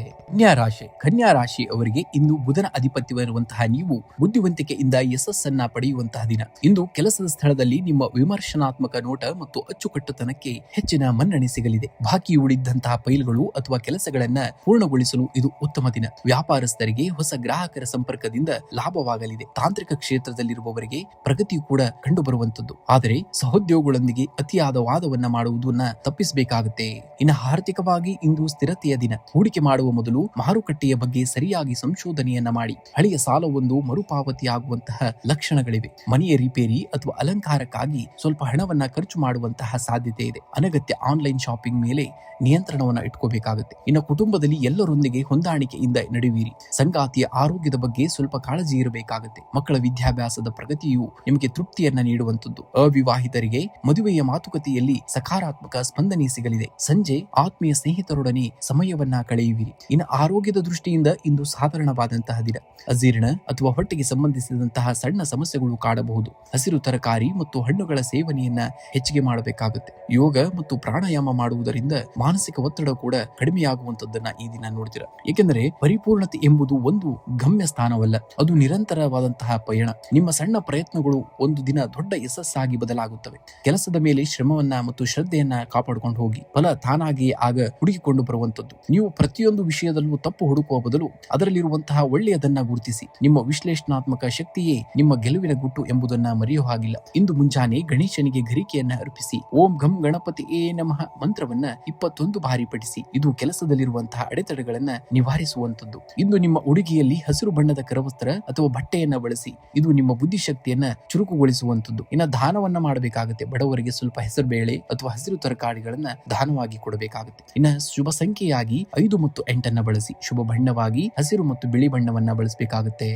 ಕನ್ಯಾ ರಾಶಿ ಅವರಿಗೆ ಇಂದು ಬುಧನ ಅಧಿಪತ್ಯವಿರುವಂತಹ ನೀವು ಬುದ್ಧಿವಂತಿಕೆಯಿಂದ ಯಶಸ್ಸನ್ನ ಪಡೆಯುವಂತಹ ದಿನ. ಇಂದು ಕೆಲಸದ ಸ್ಥಳದಲ್ಲಿ ನಿಮ್ಮ ವಿಮರ್ಶನಾತ್ಮಕ ನೋಟ ಮತ್ತು ಅಚ್ಚುಕಟ್ಟುತನಕ್ಕೆ ಹೆಚ್ಚಿನ ಮನ್ನಣೆ ಸಿಗಲಿದೆ. ಬಾಕಿ ಉಳಿದಂತಹ ಫೈಲ್ಗಳು ಅಥವಾ ಕೆಲಸಗಳನ್ನ ಪೂರ್ಣಗೊಳಿಸಲು ಇದು ಉತ್ತಮ ದಿನ. ವ್ಯಾಪಾರಸ್ಥರಿಗೆ ಹೊಸ ಗ್ರಾಹಕರ ಸಂಪರ್ಕದಿಂದ ಲಾಭವಾಗಲಿದೆ. ತಾಂತ್ರಿಕ ಕ್ಷೇತ್ರದಲ್ಲಿರುವವರಿಗೆ ಪ್ರಗತಿಯು ಕೂಡ ಕಂಡು ಬರುವಂತದ್ದು. ಆದರೆ ಸಹೋದ್ಯೋಗಿಗಳೊಂದಿಗೆ ಅತಿಯಾದ ವಾದವನ್ನ ಮಾಡುವುದನ್ನ ತಪ್ಪಿಸಬೇಕಾಗುತ್ತೆ. ಇನ್ನು ಆರ್ಥಿಕವಾಗಿ ಇಂದು ಸ್ಥಿರತೆಯ ದಿನ. ಹೂಡಿಕೆ ಮಾಡುವ ಮೊದಲು ಮಾರುಕಟ್ಟೆಯ ಬಗ್ಗೆ ಸರಿಯಾಗಿ ಸಂಶೋಧನೆಯನ್ನ ಮಾಡಿ. ಹಳೆಯ ಸಾಲವೊಂದು ಮರುಪಾವತಿಯಾಗುವಂತಹ ಲಕ್ಷಣಗಳಿವೆ. ಮನೆಯ ರಿಪೇರಿ ಅಥವಾ ಅಲಂಕಾರಕ್ಕಾಗಿ ಸ್ವಲ್ಪ ಹಣವನ್ನ ಖರ್ಚು ಮಾಡುವಂತಹ ಸಾಧ್ಯತೆ ಇದೆ. ಅನಗತ್ಯ ಆನ್ಲೈನ್ ಶಾಪಿಂಗ್ ಮೇಲೆ ನಿಯಂತ್ರಣವನ್ನ ಇಟ್ಕೋಬೇಕಾಗುತ್ತೆ. ಇನ್ನು ಕುಟುಂಬದಲ್ಲಿ ಎಲ್ಲರೊಂದಿಗೆ ಹೊಂದಾಣಿಕೆಯಿಂದ ನಡೆಯುವಿರಿ. ಸಂಗಾತಿಯ ಆರೋಗ್ಯದ ಬಗ್ಗೆ ಸ್ವಲ್ಪ ಕಾಳಜಿ ಇರಬೇಕಾಗುತ್ತೆ. ಮಕ್ಕಳ ವಿದ್ಯಾಭ್ಯಾಸದ ಪ್ರಗತಿಯು ನಿಮಗೆ ತೃಪ್ತಿಯನ್ನ ನೀಡುವಂತದ್ದು. ಅವಿವಾಹಿತರಿಗೆ ಮದುವೆಯ ಮಾತುಕತೆಯಲ್ಲಿ ಸಕಾರಾತ್ಮಕ ಸ್ಪಂದನೆ ಸಿಗಲಿದೆ. ಸಂಜೆ ಆತ್ಮೀಯ ಸ್ನೇಹಿತರೊಡನೆ ಸಮಯವನ್ನ ಕಳೆಯುವಿರಿ. ಇನ್ನು ಆರೋಗ್ಯದ ದೃಷ್ಟಿಯಿಂದ ಇಂದು ಸಾಧಾರಣವಾದಂತಹ ದಿನ. ಅಜೀರ್ಣ ಅಥವಾ ಹೊಟ್ಟೆಗೆ ಸಂಬಂಧಿಸಿದಂತಹ ಸಣ್ಣ ಸಮಸ್ಯೆಗಳು ಕಾಡಬಹುದು. ಹಸಿರು ತರಕಾರಿ ಮತ್ತು ಹಣ್ಣುಗಳ ಸೇವನೆಯನ್ನ ಹೆಚ್ಚಿಗೆ ಮಾಡಬೇಕಾಗುತ್ತೆ. ಯೋಗ ಮತ್ತು ಪ್ರಾಣಾಯಾಮ ಮಾಡುವುದರಿಂದ ಮಾನಸಿಕ ಒತ್ತಡ ಕೂಡ ಕಡಿಮೆಯಾಗುವಂತದ್ದನ್ನ ಈ ದಿನ ನೋಡ್ತೀರಾ. ಏಕೆಂದರೆ ಪರಿಪೂರ್ಣತೆ ಎಂಬುದು ಒಂದು ಗಮ್ಯ ಸ್ಥಾನವಲ್ಲ, ಅದು ನಿರಂತರವಾದಂತಹ ಪಯಣ. ನಿಮ್ಮ ಸಣ್ಣ ಪ್ರಯತ್ನಗಳು ಒಂದು ದಿನ ದೊಡ್ಡ ಯಶಸ್ಸಾಗಿ ಬದಲಾಗುತ್ತವೆ. ಕೆಲಸದ ಮೇಲೆ ಶ್ರಮವನ್ನ ಮತ್ತು ಶ್ರದ್ಧೆಯನ್ನ ಕಾಪಾಡಿಕೊಂಡು ಹೋಗಿ. ಫಲ ತಾನಾಗಿಯೇ ಆಗ ಹುಡುಕಿಕೊಂಡು ಬರುವಂತದ್ದು. ನೀವು ಪ್ರತಿಯೊಂದು ವಿಷಯದಲ್ಲೂ ತಪ್ಪು ಹುಡುಕುವ ಬದಲು ಅದರಲ್ಲಿರುವಂತಹ ಒಳ್ಳೆಯದನ್ನ ಗುರುತಿಸಿ. ನಿಮ್ಮ ವಿಶ್ಲೇಷಣಾತ್ಮಕ ಶಕ್ತಿಯೇ ನಿಮ್ಮ ಗೆಲುವಿನ ಗುಟ್ಟು ಎಂಬುದನ್ನ ಮರೆಯುವ ಹಾಗಿಲ್ಲ. ಇಂದು ಮುಂಜಾನೆ ಗಣೇಶನಿಗೆ ಗರಿಕೆಯನ್ನ ಅರ್ಪಿಸಿ ಓಂ ಘಂ ಗಣಪತಿ ಏ ನಮಃ ಮಂತ್ರವನ್ನ 21 ಬಾರಿ ಪಠಿಸಿ. ಇದು ಕೆಲಸದಲ್ಲಿರುವಂತಹ ಅಡೆತಡೆಗಳನ್ನ ನಿವಾರಿಸುವಂತದ್ದು. ಇಂದು ನಿಮ್ಮ ಉಡುಗೆಯಲ್ಲಿ ಹಸಿರು ಬಣ್ಣದ ಕರವಸ್ತ್ರ ಅಥವಾ ಬಟ್ಟೆಯನ್ನ ಬಳಸಿ. ಇದು ನಿಮ್ಮ ಬುದ್ಧಿಶಕ್ತಿಯನ್ನ ಚುರುಕುಗೊಳಿಸುವಂತದ್ದು. ಇನ್ನು ದಾನವನ್ನ ಮಾಡಬೇಕಾಗುತ್ತೆ. ಬಡವರಿಗೆ ಸ್ವಲ್ಪ ಹೆಸರು ಬೇಳೆ ಅಥವಾ ಹಸಿರು ತರಕಾರಿಗಳನ್ನ ದಾನವಾಗಿ ಕೊಡಬೇಕಾಗುತ್ತೆ. ಇನ್ನು ಶುಭ ಸಂಖ್ಯೆಯಾಗಿ 5 ಮತ್ತು 8 ಬಳಸಿ. ಶುಭ ಬಣ್ಣವಾಗಿ ಹಸಿರು ಮತ್ತು ಬಿಳಿ ಬಣ್ಣವನ್ನ ಬಳಸಬೇಕಾಗುತ್ತೆ.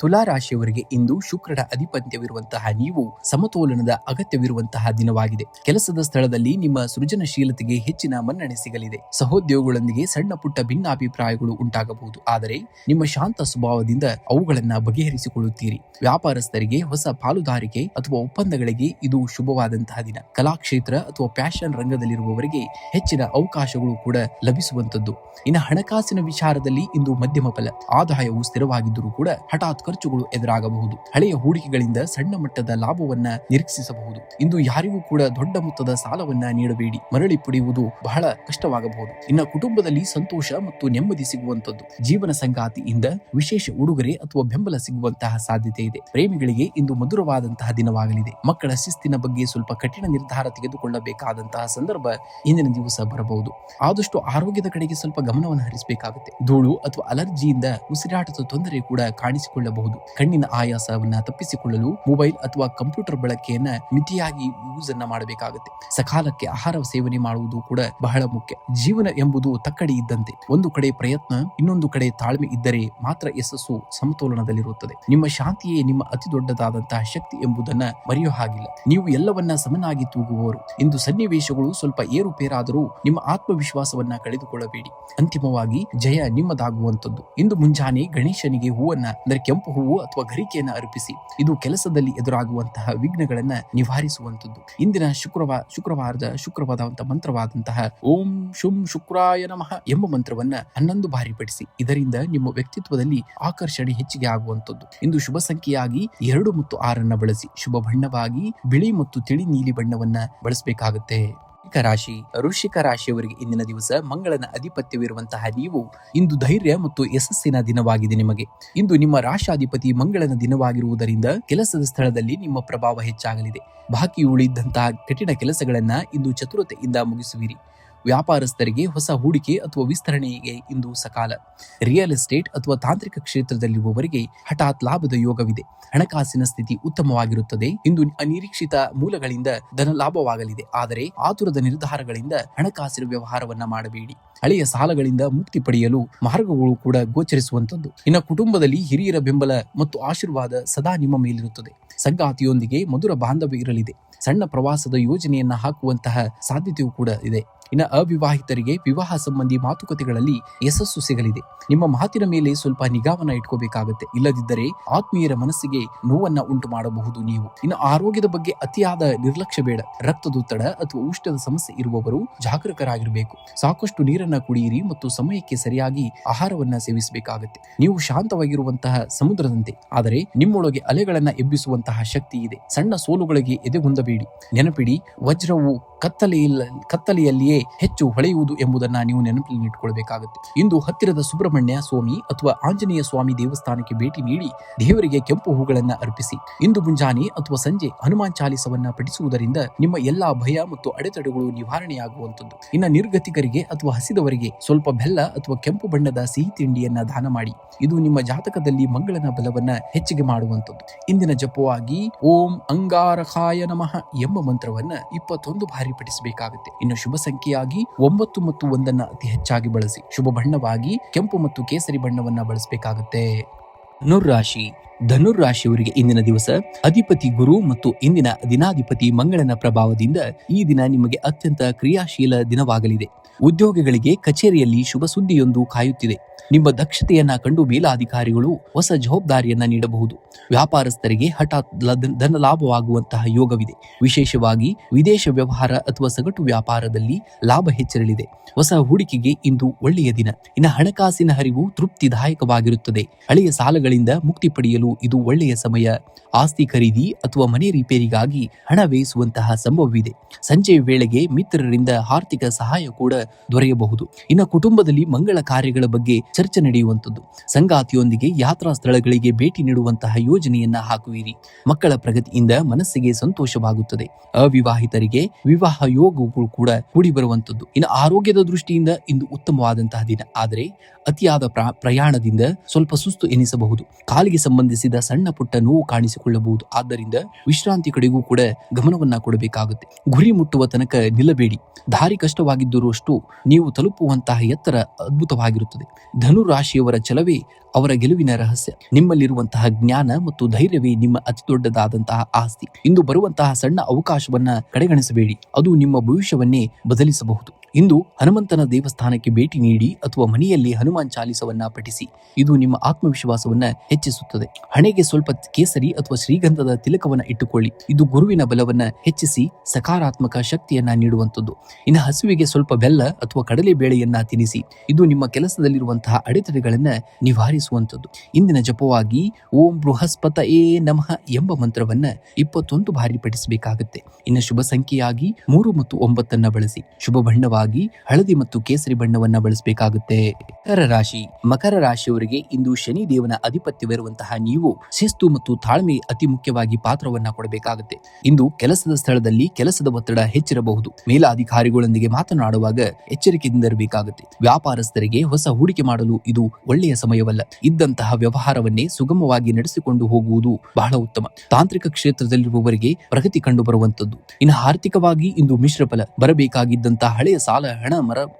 ತುಲಾ ರಾಶಿಯವರಿಗೆ ಇಂದು ಶುಕ್ರನ ಅಧಿಪತ್ಯವಿರುವಂತಹ ನೀವು ಸಮತೋಲನದ ಅಗತ್ಯವಿರುವಂತಹ ದಿನವಾಗಿದೆ. ಕೆಲಸದ ಸ್ಥಳದಲ್ಲಿ ನಿಮ್ಮ ಸೃಜನಶೀಲತೆಗೆ ಹೆಚ್ಚಿನ ಮನ್ನಣೆ ಸಿಗಲಿದೆ. ಸಹೋದ್ಯೋಗಿಗಳೊಂದಿಗೆ ಸಣ್ಣ ಪುಟ್ಟ ಭಿನ್ನಾಭಿಪ್ರಾಯಗಳು ಉಂಟಾಗಬಹುದು. ಆದರೆ ನಿಮ್ಮ ಶಾಂತ ಸ್ವಭಾವದಿಂದ ಅವುಗಳನ್ನ ಬಗೆಹರಿಸಿಕೊಳ್ಳುತ್ತೀರಿ. ವ್ಯಾಪಾರಸ್ಥರಿಗೆ ಹೊಸ ಪಾಲುದಾರಿಕೆ ಅಥವಾ ಒಪ್ಪಂದಗಳಿಗೆ ಇದು ಶುಭವಾದಂತಹ ದಿನ. ಕಲಾಕ್ಷೇತ್ರ ಅಥವಾ ಫ್ಯಾಷನ್ ರಂಗದಲ್ಲಿರುವವರಿಗೆ ಹೆಚ್ಚಿನ ಅವಕಾಶಗಳು ಕೂಡ ಲಭಿಸುವಂತದ್ದು. ಇನ್ನು ಹಣಕಾಸಿನ ವಿಚಾರದಲ್ಲಿ ಇಂದು ಮಧ್ಯಮ ಫಲ. ಆದಾಯವು ಸ್ಥಿರವಾಗಿದ್ದರೂ ಕೂಡ ಹಠಾತ್ ಖರ್ಚುಗಳು ಎದುರಾಗಬಹುದು. ಹಳೆಯ ಹೂಡಿಕೆಗಳಿಂದ ಸಣ್ಣ ಮಟ್ಟದ ಲಾಭವನ್ನ ನಿರೀಕ್ಷಿಸಬಹುದು. ಇಂದು ಯಾರಿಗೂ ಕೂಡ ದೊಡ್ಡ ಮೊತ್ತದ ಸಾಲವನ್ನ ನೀಡಬೇಡಿ. ಮರಳಿ ಪಡೆಯುವುದು ಬಹಳ ಕಷ್ಟವಾಗಬಹುದು. ಇನ್ನು ಕುಟುಂಬದಲ್ಲಿ ಸಂತೋಷ ಮತ್ತು ನೆಮ್ಮದಿ ಸಿಗುವಂತದ್ದು. ಜೀವನ ಸಂಗಾತಿಯಿಂದ ವಿಶೇಷ ಉಡುಗೊರೆ ಅಥವಾ ಬೆಂಬಲ ಸಿಗುವಂತಹ ಸಾಧ್ಯತೆ ಇದೆ. ಪ್ರೇಮಿಗಳಿಗೆ ಇಂದು ಮಧುರವಾದಂತಹ ದಿನವಾಗಲಿದೆ. ಮಕ್ಕಳ ಶಿಸ್ತಿನ ಬಗ್ಗೆ ಸ್ವಲ್ಪ ಕಠಿಣ ನಿರ್ಧಾರ ತೆಗೆದುಕೊಳ್ಳಬೇಕಾದಂತಹ ಸಂದರ್ಭ ಇಂದಿನ ದಿವಸ ಬರಬಹುದು. ಆದಷ್ಟು ಆರೋಗ್ಯದ ಕಡೆಗೆ ಸ್ವಲ್ಪ ಗಮನವನ್ನು ಹರಿಸಬೇಕಾಗುತ್ತೆ. ಧೂಳು ಅಥವಾ ಅಲರ್ಜಿಯಿಂದ ಉಸಿರಾಟದ ತೊಂದರೆ ಕೂಡ ಕಾಣಿಸಿಕೊಳ್ಳಬಹುದು. ಕಣ್ಣಿನ ಆಯಾಸವನ್ನ ತಪ್ಪಿಸಿಕೊಳ್ಳಲು ಮೊಬೈಲ್ ಅಥವಾ ಕಂಪ್ಯೂಟರ್ ಬಳಕೆಯನ್ನ ಮಿತಿಯಾಗಿ ಯೂಸ್ ಅನ್ನ ಮಾಡಬೇಕಾಗುತ್ತೆ. ಸಕಾಲಕ್ಕೆ ಆಹಾರ ಸೇವನೆ ಮಾಡುವುದು ಕೂಡ ಬಹಳ ಮುಖ್ಯ. ಜೀವನ ಎಂಬುದು ತಕ್ಕಡಿ ಇದ್ದಂತೆ. ಒಂದು ಕಡೆ ಪ್ರಯತ್ನ, ಇನ್ನೊಂದು ಕಡೆ ತಾಳ್ಮೆ ಇದ್ದರೆ ಮಾತ್ರ ಯಶಸ್ಸು ಸಮತೋಲನದಲ್ಲಿರುತ್ತದೆ. ನಿಮ್ಮ ಶಾಂತಿಯೇ ನಿಮ್ಮ ಅತಿ ದೊಡ್ಡದಾದಂತಹ ಶಕ್ತಿ ಎಂಬುದನ್ನ ಮರೆಯುವ ಹಾಗಿಲ್ಲ. ನೀವು ಎಲ್ಲವನ್ನ ಸಮನಾಗಿ ತೂಗುವವರು. ಇಂದು ಸನ್ನಿವೇಶಗಳು ಸ್ವಲ್ಪ ಏರುಪೇರಾದರೂ ನಿಮ್ಮ ಆತ್ಮವಿಶ್ವಾಸವನ್ನ ಕಳೆದುಕೊಳ್ಳಬೇಡಿ. ಅಂತಿಮವಾಗಿ ಜಯ ನಿಮ್ಮದಾಗುವಂತದ್ದು. ಇಂದು ಮುಂಜಾನೆ ಗಣೇಶನಿಗೆ ಹೂವನ್ನ ಅಂದರೆ ಕೆಂಪು ಹೂವು ಅಥವಾ ಗರಿಕೆಯನ್ನ ಅರ್ಪಿಸಿ. ಇದು ಕೆಲಸದಲ್ಲಿ ಎದುರಾಗುವಂತಹ ವಿಘ್ನಗಳನ್ನ ನಿವಾರಿಸುವಂತದ್ದು. ಇಂದಿನ ಶುಕ್ರವಾದ ಮಂತ್ರವಾದಂತಹ ಓಂ ಶುಂ ಶುಕ್ರಾಯ ನಮಃ ಎಂಬ ಮಂತ್ರವನ್ನ 11 ಬಾರಿ ಪಠಿಸಿ. ಇದರಿಂದ ನಿಮ್ಮ ವ್ಯಕ್ತಿತ್ವದಲ್ಲಿ ಆಕರ್ಷಣೆ ಹೆಚ್ಚಿಗೆ ಆಗುವಂತದ್ದು. ಇಂದು ಶುಭ ಸಂಖ್ಯೆಯಾಗಿ 2 ಮತ್ತು 6 ಬಳಸಿ. ಶುಭ ಬಣ್ಣವಾಗಿ ಬಿಳಿ ಮತ್ತು ತಿಳಿ ನೀಲಿ ಬಣ್ಣವನ್ನ ಬಳಸಬೇಕಾಗುತ್ತೆ. ವೃಶ್ಚಿಕ ರಾಶಿಯವರಿಗೆ ಇಂದಿನ ದಿವಸ ಮಂಗಳನ ಅಧಿಪತ್ಯವಿರುವಂತಹ ನೀವು ಇಂದು ಧೈರ್ಯ ಮತ್ತು ಯಶಸ್ಸಿನ ದಿನವಾಗಿದೆ. ನಿಮಗೆ ಇಂದು ನಿಮ್ಮ ರಾಶಾಧಿಪತಿ ಮಂಗಳನ ದಿನವಾಗಿರುವುದರಿಂದ ಕೆಲಸದ ಸ್ಥಳದಲ್ಲಿ ನಿಮ್ಮ ಪ್ರಭಾವ ಹೆಚ್ಚಾಗಲಿದೆ. ಬಾಕಿ ಉಳಿದಂತಹ ಕಠಿಣ ಕೆಲಸಗಳನ್ನ ಇಂದು ಚತುರತೆಯಿಂದ ಮುಗಿಸುವಿರಿ. ವ್ಯಾಪಾರಸ್ಥರಿಗೆ ಹೊಸ ಹೂಡಿಕೆ ಅಥವಾ ವಿಸ್ತರಣೆಗೆ ಇಂದು ಸಕಾಲ. ರಿಯಲ್ ಎಸ್ಟೇಟ್ ಅಥವಾ ತಾಂತ್ರಿಕ ಕ್ಷೇತ್ರದಲ್ಲಿರುವವರಿಗೆ ಹಠಾತ್ ಲಾಭದ ಯೋಗವಿದೆ. ಹಣಕಾಸಿನ ಸ್ಥಿತಿ ಉತ್ತಮವಾಗಿರುತ್ತದೆ. ಇಂದು ಅನಿರೀಕ್ಷಿತ ಮೂಲಗಳಿಂದ ಧನ ಲಾಭವಾಗಲಿದೆ. ಆದರೆ ಆತುರದ ನಿರ್ಧಾರಗಳಿಂದ ಹಣಕಾಸಿನ ವ್ಯವಹಾರವನ್ನ ಮಾಡಬೇಡಿ. ಹಳೆಯ ಸಾಲಗಳಿಂದ ಮುಕ್ತಿ ಪಡೆಯಲು ಮಾರ್ಗಗಳು ಕೂಡ ಗೋಚರಿಸುವಂತದ್ದು. ಇನ್ನು ಕುಟುಂಬದಲ್ಲಿ ಹಿರಿಯರ ಬೆಂಬಲ ಮತ್ತು ಆಶೀರ್ವಾದ ಸದಾ ನಿಮ್ಮ ಮೇಲಿರುತ್ತದೆ. ಸಂಗಾತಿಯೊಂದಿಗೆ ಮಧುರ ಬಾಂಧವ್ಯ ಇರಲಿದೆ. ಸಣ್ಣ ಪ್ರವಾಸದ ಯೋಜನೆಯನ್ನ ಹಾಕುವಂತಹ ಸಾಧ್ಯತೆಯೂ ಕೂಡ ಇದೆ. ಇನ್ನು ಅವಿವಾಹಿತರಿಗೆ ವಿವಾಹ ಸಂಬಂಧಿ ಮಾತುಕತೆಗಳಲ್ಲಿ ಯಶಸ್ಸು ಸಿಗಲಿದೆ. ನಿಮ್ಮ ಮಾತಿನ ಮೇಲೆ ಸ್ವಲ್ಪ ನಿಗಾವನ್ನ ಇಟ್ಕೋಬೇಕಾಗತ್ತೆ. ಇಲ್ಲದಿದ್ದರೆ ಆತ್ಮೀಯರ ಮನಸ್ಸಿಗೆ ನೋವನ್ನ ಉಂಟು ಮಾಡಬಹುದು ನೀವು. ಇನ್ನು ಆರೋಗ್ಯದ ಬಗ್ಗೆ ಅತಿಯಾದ ನಿರ್ಲಕ್ಷ್ಯ ಬೇಡ. ರಕ್ತದೊತ್ತಡ ಅಥವಾ ಉಷ್ಣದ ಸಮಸ್ಯೆ ಇರುವವರು ಜಾಗರೂಕರಾಗಿರಬೇಕು. ಸಾಕಷ್ಟು ನೀರನ್ನ ಕುಡಿಯಿರಿ ಮತ್ತು ಸಮಯಕ್ಕೆ ಸರಿಯಾಗಿ ಆಹಾರವನ್ನ ಸೇವಿಸಬೇಕಾಗತ್ತೆ. ನೀವು ಶಾಂತವಾಗಿರುವಂತಹ ಸಮುದ್ರದಂತೆ, ಆದರೆ ನಿಮ್ಮೊಳಗೆ ಅಲೆಗಳನ್ನ ಎಬ್ಬಿಸುವಂತಹ ಶಕ್ತಿ ಇದೆ. ಸಣ್ಣ ಸೋಲುಗಳಿಗೆ ಎದೆಗುಂದಬೇಡಿ. ನೆನಪಿಡಿ, ವಜ್ರವು ಕತ್ತಲೆಯಲ್ಲಿಯೇ ಹೆಚ್ಚು ಹೊಳೆಯುವುದು ಎಂಬುದನ್ನ ನೀವು ನೆನಪಿನಲ್ಲಿಟ್ಟುಕೊಳ್ಳಬೇಕಾಗುತ್ತೆ. ಇಂದು ಹತ್ತಿರದ ಸುಬ್ರಹ್ಮಣ್ಯ ಸ್ವಾಮಿ ಅಥವಾ ಆಂಜನೇಯ ಸ್ವಾಮಿ ದೇವಸ್ಥಾನಕ್ಕೆ ಭೇಟಿ ನೀಡಿ ದೇವರಿಗೆ ಕೆಂಪು ಹೂಗಳನ್ನ ಅರ್ಪಿಸಿ. ಇಂದು ಮುಂಜಾನೆ ಅಥವಾ ಸಂಜೆ ಹನುಮಾನ್ ಚಾಲಿಸವನ್ನ ಪಠಿಸುವುದರಿಂದ ನಿಮ್ಮ ಎಲ್ಲಾ ಭಯ ಮತ್ತು ಅಡೆತಡೆಗಳು ನಿವಾರಣೆಯಾಗುವಂಥದ್ದು. ಇನ್ನು ನಿರ್ಗತಿಕರಿಗೆ ಅಥವಾ ಹಸಿದವರಿಗೆ ಸ್ವಲ್ಪ ಬೆಲ್ಲ ಅಥವಾ ಕೆಂಪು ಬಣ್ಣದ ಸಿಹಿ ತಿಂಡಿಯನ್ನ ದಾನ ಮಾಡಿ. ಇದು ನಿಮ್ಮ ಜಾತಕದಲ್ಲಿ ಮಂಗಳನ ಬಲವನ್ನ ಹೆಚ್ಚಿಗೆ ಮಾಡುವಂಥದ್ದು. ಇಂದಿನ ಜಪವಾಗಿ ಓಂ ಅಂಗಾರಕಾಯ ನಮಃ ಎಂಬ ಮಂತ್ರವನ್ನ 21 ಬಾರಿ ಪಠಿಸಬೇಕಾಗುತ್ತೆ. ಇನ್ನು ಶುಭ ಸಂಖ್ಯೆಯಾಗಿ 9 ಮತ್ತು 1 ಅತಿ ಹೆಚ್ಚಾಗಿ ಬಳಸಿ. ಶುಭ ಬಣ್ಣವಾಗಿ ಕೆಂಪು ಮತ್ತು ಕೇಸರಿ ಬಣ್ಣವನ್ನ ಬಳಸಬೇಕಾಗುತ್ತೆ. ಧನುರಾಶಿ. ಧನುರಾಶಿಯವರಿಗೆ ಇಂದಿನ ದಿವಸ ಅಧಿಪತಿ ಗುರು ಮತ್ತು ಇಂದಿನ ದಿನಾಧಿಪತಿ ಮಂಗಳನ ಪ್ರಭಾವದಿಂದ ಈ ದಿನ ನಿಮಗೆ ಅತ್ಯಂತ ಕ್ರಿಯಾಶೀಲ ದಿನವಾಗಲಿದೆ. ಉದ್ಯೋಗಿಗಳಿಗೆ ಕಚೇರಿಯಲ್ಲಿ ಶುಭ ಸುದ್ದಿಯೊಂದು ಕಾಯುತ್ತಿದೆ. ನಿಮ್ಮ ದಕ್ಷತೆಯನ್ನ ಕಂಡು ಮೇಲಾಧಿಕಾರಿಗಳು ಹೊಸ ಜವಾಬ್ದಾರಿಯನ್ನ ನೀಡಬಹುದು. ವ್ಯಾಪಾರಸ್ಥರಿಗೆ ಹಠಾತ್ ಧನ ಲಾಭವಾಗುವಂತಹ ಯೋಗವಿದೆ. ವಿಶೇಷವಾಗಿ ವಿದೇಶ ವ್ಯವಹಾರ ಅಥವಾ ಸಗಟು ವ್ಯಾಪಾರದಲ್ಲಿ ಲಾಭ ಹೆಚ್ಚಿರಲಿದೆ. ಹೊಸ ಹೂಡಿಕೆಗೆ ಇಂದು ಒಳ್ಳೆಯ ದಿನ. ಇನ್ನು ಹಣಕಾಸಿನ ಹರಿವು ತೃಪ್ತಿದಾಯಕವಾಗಿರುತ್ತದೆ. ಹಳೆಯ ಸಾಲಗಳಿಂದ ಮುಕ್ತಿ ಪಡೆಯಲು ಇದು ಒಳ್ಳೆಯ ಸಮಯ. ಆಸ್ತಿ ಖರೀದಿ ಅಥವಾ ಮನೆ ರಿಪೇರಿಗಾಗಿ ಹಣ ವ್ಯಯಿಸುವಂತಹ ಸಂಭವವಿದೆ. ಸಂಜೆಯ ವೇಳೆಗೆ ಮಿತ್ರರಿಂದ ಆರ್ಥಿಕ ಸಹಾಯ ಕೂಡ ದೊರೆಯಬಹುದು. ಇನ್ನು ಕುಟುಂಬದಲ್ಲಿ ಮಂಗಳ ಕಾರ್ಯಗಳ ಬಗ್ಗೆ ಚರ್ಚೆ ನಡೆಯುವಂಥದ್ದು. ಸಂಗಾತಿಯೊಂದಿಗೆ ಯಾತ್ರಾ ಸ್ಥಳಗಳಿಗೆ ಭೇಟಿ ನೀಡುವಂತಹ ಯೋಜನೆಯನ್ನ ಹಾಕುವಿರಿ. ಮಕ್ಕಳ ಪ್ರಗತಿಯಿಂದ ಮನಸ್ಸಿಗೆ ಸಂತೋಷವಾಗುತ್ತದೆ. ಅವಿವಾಹಿತರಿಗೆ ವಿವಾಹ ಯೋಗಗಳು ಕೂಡ ಕೂಡಿ ಬರುವಂಥದ್ದು. ಇನ್ನು ಆರೋಗ್ಯದ ದೃಷ್ಟಿಯಿಂದ ಇಂದು ಉತ್ತಮವಾದಂತಹ ದಿನ. ಆದರೆ ಅತಿಯಾದ ಪ್ರಯಾಣದಿಂದ ಸ್ವಲ್ಪ ಸುಸ್ತು ಎನಿಸಬಹುದು. ಕಾಲಿಗೆ ಸಂಬಂಧಿಸಿದ ಸಣ್ಣ ಪುಟ್ಟ ನೋವು ಕಾಣಿಸಿಕೊಳ್ಳಬಹುದು. ಆದ್ದರಿಂದ ವಿಶ್ರಾಂತಿ ಕಡೆಗೂ ಕೂಡ ಗಮನವನ್ನ ಕೊಡಬೇಕಾಗುತ್ತೆ. ಗುರಿ ಮುಟ್ಟುವ ತನಕ ನಿಲ್ಲಬೇಡಿ. ದಾರಿ ಕಷ್ಟವಾಗಿದ್ದರೂ ಅಷ್ಟು ನೀವು ತಲುಪುವಂತಹ ಎತ್ತರ ಅದ್ಭುತವಾಗಿರುತ್ತದೆ. ಧನು ರಾಶಿಯವರ ಛಲವೇ ಅವರ ಗೆಲುವಿನ ರಹಸ್ಯ. ನಿಮ್ಮಲ್ಲಿರುವಂತಹ ಜ್ಞಾನ ಮತ್ತು ಧೈರ್ಯವೇ ನಿಮ್ಮ ಅತಿ ದೊಡ್ಡದಾದಂತಹ ಆಸ್ತಿ. ಇಂದು ಬರುವಂತಹ ಸಣ್ಣ ಅವಕಾಶವನ್ನ ಕಡೆಗಣಿಸಬೇಡಿ. ಅದು ನಿಮ್ಮ ಭವಿಷ್ಯವನ್ನೇ ಬದಲಿಸಬಹುದು. ಇಂದು ಹನುಮಂತನ ದೇವಸ್ಥಾನಕ್ಕೆ ಭೇಟಿ ನೀಡಿ ಅಥವಾ ಮನೆಯಲ್ಲಿ ಹನುಮಾನ್ ಚಾಲಿಸವನ್ನ ಪಠಿಸಿ. ಇದು ನಿಮ್ಮ ಆತ್ಮವಿಶ್ವಾಸವನ್ನ ಹೆಚ್ಚಿಸುತ್ತದೆ. ಹಣೆಗೆ ಸ್ವಲ್ಪ ಕೇಸರಿ ಅಥವಾ ಶ್ರೀಗಂಧದ ತಿಲಕವನ್ನ ಇಟ್ಟುಕೊಳ್ಳಿ. ಇದು ಗುರುವಿನ ಬಲವನ್ನ ಹೆಚ್ಚಿಸಿ ಸಕಾರಾತ್ಮಕ ಶಕ್ತಿಯನ್ನ ನೀಡುವಂಥದ್ದು. ಇನ್ನು ಹಸುವಿಗೆ ಸ್ವಲ್ಪ ಬೆಲ್ಲ ಅಥವಾ ಕಡಲೆ ಬೇಳೆಯನ್ನ ತಿನ್ನಿಸಿ. ಇದು ನಿಮ್ಮ ಕೆಲಸದಲ್ಲಿರುವಂತಹ ಅಡೆತಡೆಗಳನ್ನ ನಿವಾರಿಸುವಂಥದ್ದು. ಇಂದಿನ ಜಪವಾಗಿ ಓಂ ಬೃಹಸ್ಪತಯೇ ನಮಃ ಎಂಬ ಮಂತ್ರವನ್ನ 21 ಬಾರಿ ಪಠಿಸಬೇಕಾಗುತ್ತೆ. ಇನ್ನು ಶುಭ ಸಂಖ್ಯೆಯಾಗಿ 3 ಮತ್ತು 9 ಬಳಸಿ. ಶುಭ ಬಣ್ಣವಾಗಿ ಹಳದಿ ಮತ್ತು ಕೇಸರಿ ಬಣ್ಣವನ್ನ ಬಳಸಬೇಕಾಗುತ್ತೆ. ಮಕರ ರಾಶಿಯವರಿಗೆ ಇಂದು ಶನಿ ದೇವನ ಅಧಿಪತ್ಯವಿರುವಂತಹ ನೀವು ಶಿಸ್ತು ಮತ್ತು ತಾಳ್ಮೆ ಅತಿ ಮುಖ್ಯವಾಗಿ ಪಾತ್ರವನ್ನ ಕೊಡಬೇಕಾಗುತ್ತೆ. ಇಂದು ಕೆಲಸದ ಸ್ಥಳದಲ್ಲಿ ಕೆಲಸದ ಒತ್ತಡ ಹೆಚ್ಚಿರಬಹುದು. ಮೇಲಾಧಿಕಾರಿಗಳೊಂದಿಗೆ ಮಾತನಾಡುವಾಗ ಎಚ್ಚರಿಕೆಯಿಂದ ಇರಬೇಕಾಗುತ್ತೆ. ವ್ಯಾಪಾರಸ್ಥರಿಗೆ ಹೊಸ ಹೂಡಿಕೆ ಮಾಡಲು ಇದು ಒಳ್ಳೆಯ ಸಮಯವಲ್ಲ. ಇದ್ದಂತಹ ವ್ಯವಹಾರವನ್ನೇ ಸುಗಮವಾಗಿ ನಡೆಸಿಕೊಂಡು ಹೋಗುವುದು ಬಹಳ ಉತ್ತಮ. ತಾಂತ್ರಿಕ ಕ್ಷೇತ್ರದಲ್ಲಿರುವವರಿಗೆ ಪ್ರಗತಿ ಕಂಡು ಬರುವಂತದ್ದು. ಇನ್ನು ಆರ್ಥಿಕವಾಗಿ ಇಂದು ಮಿಶ್ರ ಫಲ. ಬರಬೇಕಾಗಿದ್ದಂತಹ ಹಳೆಯ ಸಾಲ ಹಣ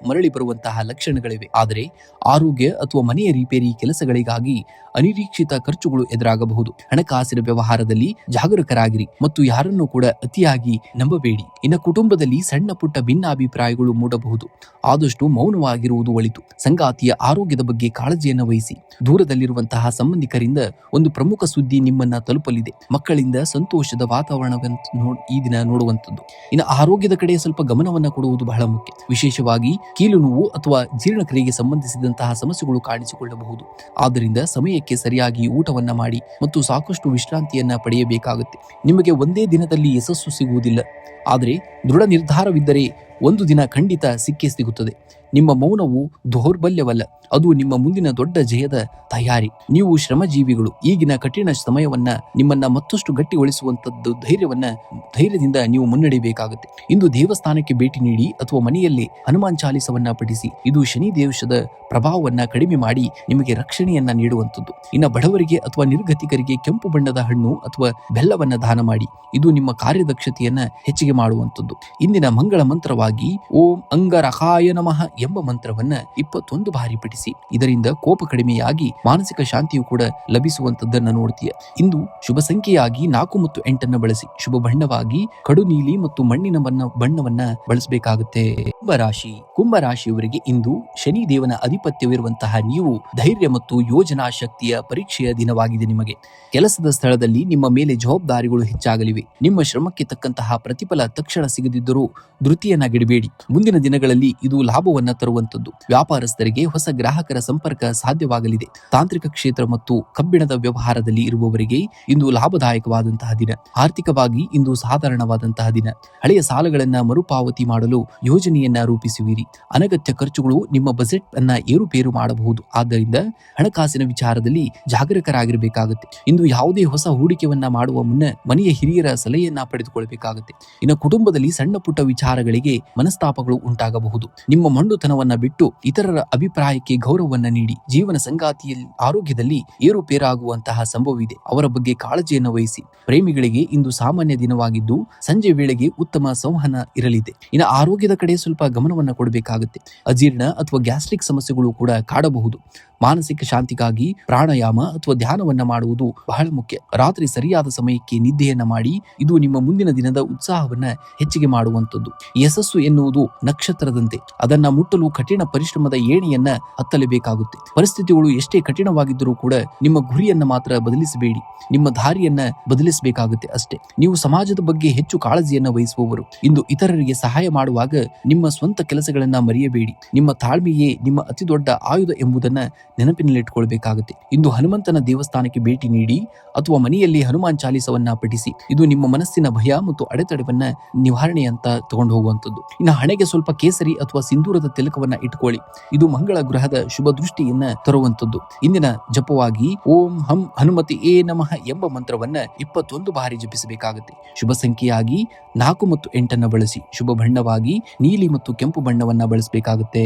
ಮರಳಿ ಬರುವಂತಹ ಲಕ್ಷಣಗಳಿವೆ. ಆದರೆ ಆರೋಗ್ಯ ಅಥವಾ ಮನೆಯ ರಿಪೇರಿ ಕೆಲಸಗಳಿಗಾಗಿ ಅನಿರೀಕ್ಷಿತ ಖರ್ಚುಗಳು ಎದುರಾಗಬಹುದು. ಹಣಕಾಸಿನ ವ್ಯವಹಾರದಲ್ಲಿ ಜಾಗರೂಕರಾಗಿರಿ ಮತ್ತು ಯಾರನ್ನೂ ಕೂಡ ಅತಿಯಾಗಿ ನಂಬಬೇಡಿ. ಇನ್ನು ಕುಟುಂಬದಲ್ಲಿ ಸಣ್ಣ ಪುಟ್ಟ ಭಿನ್ನಾಭಿಪ್ರಾಯಗಳು ಮೂಡಬಹುದು. ಆದಷ್ಟು ಮೌನವಾಗಿರುವುದು ಒಳಿತು. ಸಂಗಾತಿಯ ಆರೋಗ್ಯದ ಬಗ್ಗೆ ಕಾಳಜಿಯನ್ನು ವಹಿಸಿ. ದೂರದಲ್ಲಿರುವಂತಹ ಸಂಬಂಧಿಕರಿಂದ ಒಂದು ಪ್ರಮುಖ ಸುದ್ದಿ ನಿಮ್ಮನ್ನ ತಲುಪಲಿದೆ. ಮಕ್ಕಳಿಂದ ಸಂತೋಷದ ವಾತಾವರಣವನ್ನು ಈ ದಿನ ನೋಡುವಂಥದ್ದು. ಇನ್ನು ಆರೋಗ್ಯದ ಕಡೆ ಸ್ವಲ್ಪ ಗಮನವನ್ನ ಕೊಡುವುದು ಬಹಳ ಮುಖ್ಯ. ವಿಶೇಷವಾಗಿ ಕೀಲು ನೋವು ಅಥವಾ ಜೀರ್ಣಕ್ರಿಯೆಗೆ ಸಂಬಂಧಿಸಿದಂತಹ ಸಮಸ್ಯೆಗಳು ಕಾಣಿಸಿಕೊಳ್ಳಬಹುದು. ಆದ್ದರಿಂದ ಸಮಯಕ್ಕೆ ಸರಿಯಾಗಿ ಊಟವನ್ನ ಮಾಡಿ ಮತ್ತು ಸಾಕಷ್ಟು ವಿಶ್ರಾಂತಿಯನ್ನ ಪಡೆಯಬೇಕಾಗುತ್ತೆ. ನಿಮಗೆ ಒಂದೇ ದಿನದಲ್ಲಿ ಯಶಸ್ಸು ಸಿಗುವುದಿಲ್ಲ. ಆದರೆ ದೃಢ ನಿರ್ಧಾರವಿದ್ದರೆ ಒಂದು ದಿನ ಖಂಡಿತ ಸಿಕ್ಕೇ ಸಿಗುತ್ತದೆ. ನಿಮ್ಮ ಮೌನವು ದೌರ್ಬಲ್ಯವಲ್ಲ, ಅದು ನಿಮ್ಮ ಮುಂದಿನ ದೊಡ್ಡ ಜಯದ ತಯಾರಿ. ನೀವು ಶ್ರಮಜೀವಿಗಳು. ಈಗಿನ ಕಠಿಣ ಸಮಯವನ್ನ ನಿಮ್ಮನ್ನ ಮತ್ತಷ್ಟು ಗಟ್ಟಿಗೊಳಿಸುವಂತದ್ದು ಧೈರ್ಯದಿಂದ ನೀವು ಮುನ್ನಡೆಯಬೇಕಾಗುತ್ತೆ. ಇಂದು ದೇವಸ್ಥಾನಕ್ಕೆ ಭೇಟಿ ನೀಡಿ ಅಥವಾ ಮನೆಯಲ್ಲಿ ಹನುಮಾನ್ ಚಾಲಿಸವನ್ನ ಪಠಿಸಿ. ಇದು ಶನಿ ದೇಶದ ಪ್ರಭಾವವನ್ನ ಕಡಿಮೆ ಮಾಡಿ ನಿಮಗೆ ರಕ್ಷಣೆಯನ್ನ ನೀಡುವಂಥದ್ದು. ಇನ್ನ ಬಡವರಿಗೆ ಅಥವಾ ನಿರ್ಗತಿಕರಿಗೆ ಕೆಂಪು ಬಣ್ಣದ ಹಣ್ಣು ಅಥವಾ ಬೆಲ್ಲವನ್ನ ದಾನ ಮಾಡಿ. ಇದು ನಿಮ್ಮ ಕಾರ್ಯದಕ್ಷತೆಯನ್ನ ಹೆಚ್ಚಿಗೆ ಮಾಡುವಂಥದ್ದು. ಇಂದಿನ ಮಂಗಳ ಮಂತ್ರವಾಗಿ ಓಂ ಅಂಗರಕಾಯ ನಮಃ ಎಂಬ ಮಂತ್ರವನ್ನ 21 ಬಾರಿ ಪಠಿಸಿ. ಇದರಿಂದ ಕೋಪ ಕಡಿಮೆಯಾಗಿ ಮಾನಸಿಕ ಶಾಂತಿಯು ಕೂಡ ಲಭಿಸುವಂತದ್ದನ್ನ ನೋಡ್ತೀಯ. ಇಂದು ಶುಭ ಸಂಖ್ಯೆಯಾಗಿ 4 ಮತ್ತು 8 ಬಳಸಿ. ಶುಭ ಬಣ್ಣವಾಗಿ ಕಡು ನೀಲಿ ಮತ್ತು ಮಣ್ಣಿನ ಬಣ್ಣವನ್ನ ಬಳಸಬೇಕಾಗುತ್ತೆ. ಕುಂಭರಾಶಿಯವರಿಗೆ ಇಂದು ಶನಿ ದೇವನ ಅಧಿಪತ್ಯವಿರುವಂತಹ ನೀವು ಧೈರ್ಯ ಮತ್ತು ಯೋಜನಾ ಶಕ್ತಿಯ ಪರೀಕ್ಷೆಯ ದಿನವಾಗಿದೆ. ನಿಮಗೆ ಕೆಲಸದ ಸ್ಥಳದಲ್ಲಿ ನಿಮ್ಮ ಮೇಲೆ ಜವಾಬ್ದಾರಿಗಳು ಹೆಚ್ಚಾಗಲಿವೆ. ನಿಮ್ಮ ಶ್ರಮಕ್ಕೆ ತಕ್ಕಂತಹ ಪ್ರತಿಫಲ ತಕ್ಷಣ ಸಿಗದಿದ್ದರೂ ಧೃತಿಯನ್ನಾಗಿಡಬೇಡಿ. ಮುಂದಿನ ದಿನಗಳಲ್ಲಿ ಇದು ಲಾಭವನ್ನ ತರುವಂತದ್ದು. ವ್ಯಾಪಾರಸ್ಥರಿಗೆ ಹೊಸ ಗ್ರಾಹಕರ ಸಂಪರ್ಕ ಸಾಧ್ಯವಾಗಲಿದೆ. ತಾಂತ್ರಿಕ ಕ್ಷೇತ್ರ ಮತ್ತು ಕಬ್ಬಿಣದ ವ್ಯವಹಾರದಲ್ಲಿ ಇರುವವರಿಗೆ ಇಂದು ಲಾಭದಾಯಕವಾದಂತಹ ದಿನ. ಆರ್ಥಿಕವಾಗಿ ಇಂದು ಸಾಧಾರಣವಾದಂತಹ ದಿನ. ಹಳೆಯ ಸಾಲಗಳನ್ನ ಮರುಪಾವತಿ ಮಾಡಲು ಯೋಜನೆಯನ್ನ ರೂಪಿಸುವಿರಿ. ಅನಗತ್ಯ ಖರ್ಚುಗಳು ನಿಮ್ಮ ಬಜೆಟ್ ಅನ್ನ ಏರುಪೇರು ಮಾಡಬಹುದು. ಆದ್ದರಿಂದ ಹಣಕಾಸಿನ ವಿಚಾರದಲ್ಲಿ ಜಾಗರೂಕರಾಗಿರಬೇಕಾಗುತ್ತೆ. ಇಂದು ಯಾವುದೇ ಹೊಸ ಹೂಡಿಕೆಯನ್ನ ಮಾಡುವ ಮುನ್ನ ಮನೆಯ ಹಿರಿಯರ ಸಲಹೆಯನ್ನ ಪಡೆದುಕೊಳ್ಳಬೇಕಾಗುತ್ತೆ. ಇನ್ನು ಕುಟುಂಬದಲ್ಲಿ ಸಣ್ಣ ಪುಟ್ಟ ವಿಚಾರಗಳಿಗೆ ಮನಸ್ತಾಪಗಳು ಉಂಟಾಗಬಹುದು. ನಿಮ್ಮ ಮಂಡುತನವನ್ನ ಬಿಟ್ಟು ಇತರರ ಅಭಿಪ್ರಾಯಕ್ಕೆ ಗೌರವವನ್ನ ನೀಡಿ. ಜೀವನ ಸಂಗಾತಿಯ ಆರೋಗ್ಯದಲ್ಲಿ ಏರುಪೇರಾಗುವಂತಹ ಸಂಭವವಿದೆ. ಅವರ ಬಗ್ಗೆ ಕಾಳಜಿಯನ್ನು ವಹಿಸಿ. ಪ್ರೇಮಿಗಳಿಗೆ ಇಂದು ಸಾಮಾನ್ಯ ದಿನವಾಗಿದ್ದು ಸಂಜೆ ವೇಳೆಗೆ ಉತ್ತಮ ಸಂವಹನ ಇರಲಿದೆ. ಇನ್ನು ಆರೋಗ್ಯದ ಕಡೆ ಸ್ವಲ್ಪ ಗಮನವನ್ನ ಕೊಡಬೇಕಾಗುತ್ತೆ. ಅಜೀರ್ಣ ಅಥವಾ ಗ್ಯಾಸ್ಟ್ರಿಕ್ ಸಮಸ್ಯೆಗಳು ಕೂಡ ಕಾಡಬಹುದು. ಮಾನಸಿಕ ಶಾಂತಿಗಾಗಿ ಪ್ರಾಣಾಯಾಮ ಅಥವಾ ಧ್ಯಾನವನ್ನ ಮಾಡುವುದು ಬಹಳ ಮುಖ್ಯ. ರಾತ್ರಿ ಸರಿಯಾದ ಸಮಯಕ್ಕೆ ನಿದ್ದೆಯನ್ನ ಮಾಡಿ. ಇದು ನಿಮ್ಮ ಮುಂದಿನ ದಿನದ ಉತ್ಸಾಹವನ್ನ ಹೆಚ್ಚಿಗೆ ಮಾಡುವಂಥದ್ದು. ಯಶಸ್ಸು ಎನ್ನುವುದು ನಕ್ಷತ್ರದಂತೆ. ಅದನ್ನ ಮುಟ್ಟಲು ಕಠಿಣ ಪರಿಶ್ರಮದ ಏಣಿಯನ್ನ ಹತ್ತಲೇಬೇಕಾಗುತ್ತೆ. ಪರಿಸ್ಥಿತಿಗಳು ಎಷ್ಟೇ ಕಠಿಣವಾಗಿದ್ದರೂ ಕೂಡ ನಿಮ್ಮ ಗುರಿಯನ್ನ ಮಾತ್ರ ಬದಲಿಸಬೇಡಿ. ನಿಮ್ಮ ದಾರಿಯನ್ನ ಬದಲಿಸಬೇಕಾಗುತ್ತೆ ಅಷ್ಟೇ. ನೀವು ಸಮಾಜದ ಬಗ್ಗೆ ಹೆಚ್ಚು ಕಾಳಜಿಯನ್ನ ವಹಿಸುವವರು. ಇಂದು ಇತರರಿಗೆ ಸಹಾಯ ಮಾಡುವಾಗ ನಿಮ್ಮ ಸ್ವಂತ ಕೆಲಸಗಳನ್ನ ಮರೆಯಬೇಡಿ. ನಿಮ್ಮ ತಾಳ್ಮೆಯೇ ನಿಮ್ಮ ಅತಿ ದೊಡ್ಡ ಆಯುಧ ಎಂಬುದನ್ನ ನೆನಪಿನಲ್ಲಿಟ್ಟುಕೊಳ್ಬೇಕಾಗುತ್ತೆ. ಇಂದು ಹನುಮಂತನ ದೇವಸ್ಥಾನಕ್ಕೆ ಭೇಟಿ ನೀಡಿ ಅಥವಾ ಮನೆಯಲ್ಲಿ ಹನುಮಾನ್ ಚಾಲಿಸವನ್ನ ಪಠಿಸಿ. ಇದು ನಿಮ್ಮ ಮನಸ್ಸಿನ ಭಯ ಮತ್ತು ಅಡೆತಡೆವನ್ನ ನಿವಾರಣೆ ಅಂತ ತಗೊಂಡು ಹೋಗುವಂಥದ್ದು. ಇನ್ನು ಹಣೆಗೆ ಸ್ವಲ್ಪ ಕೇಸರಿ ಅಥವಾ ಸಿಂಧೂರದ ತಿಲಕವನ್ನ ಇಟ್ಕೊಳ್ಳಿ. ಇದು ಮಂಗಳ ಗ್ರಹದ ಶುಭ ದೃಷ್ಟಿಯನ್ನ ತರುವಂಥದ್ದು. ಇಂದಿನ ಜಪವಾಗಿ ಓಂ ಹಂ ಹನುಮತಿ ಏ ನಮಃ ಎಂಬ ಮಂತ್ರವನ್ನ 21 ಬಾರಿ ಜಪಿಸಬೇಕಾಗುತ್ತೆ. ಶುಭ ಸಂಖ್ಯೆಯಾಗಿ 4 ಮತ್ತು 8 ಬಳಸಿ. ಶುಭ ಬಣ್ಣವಾಗಿ ನೀಲಿ ಮತ್ತು ಕೆಂಪು ಬಣ್ಣವನ್ನ ಬಳಸಬೇಕಾಗುತ್ತೆ.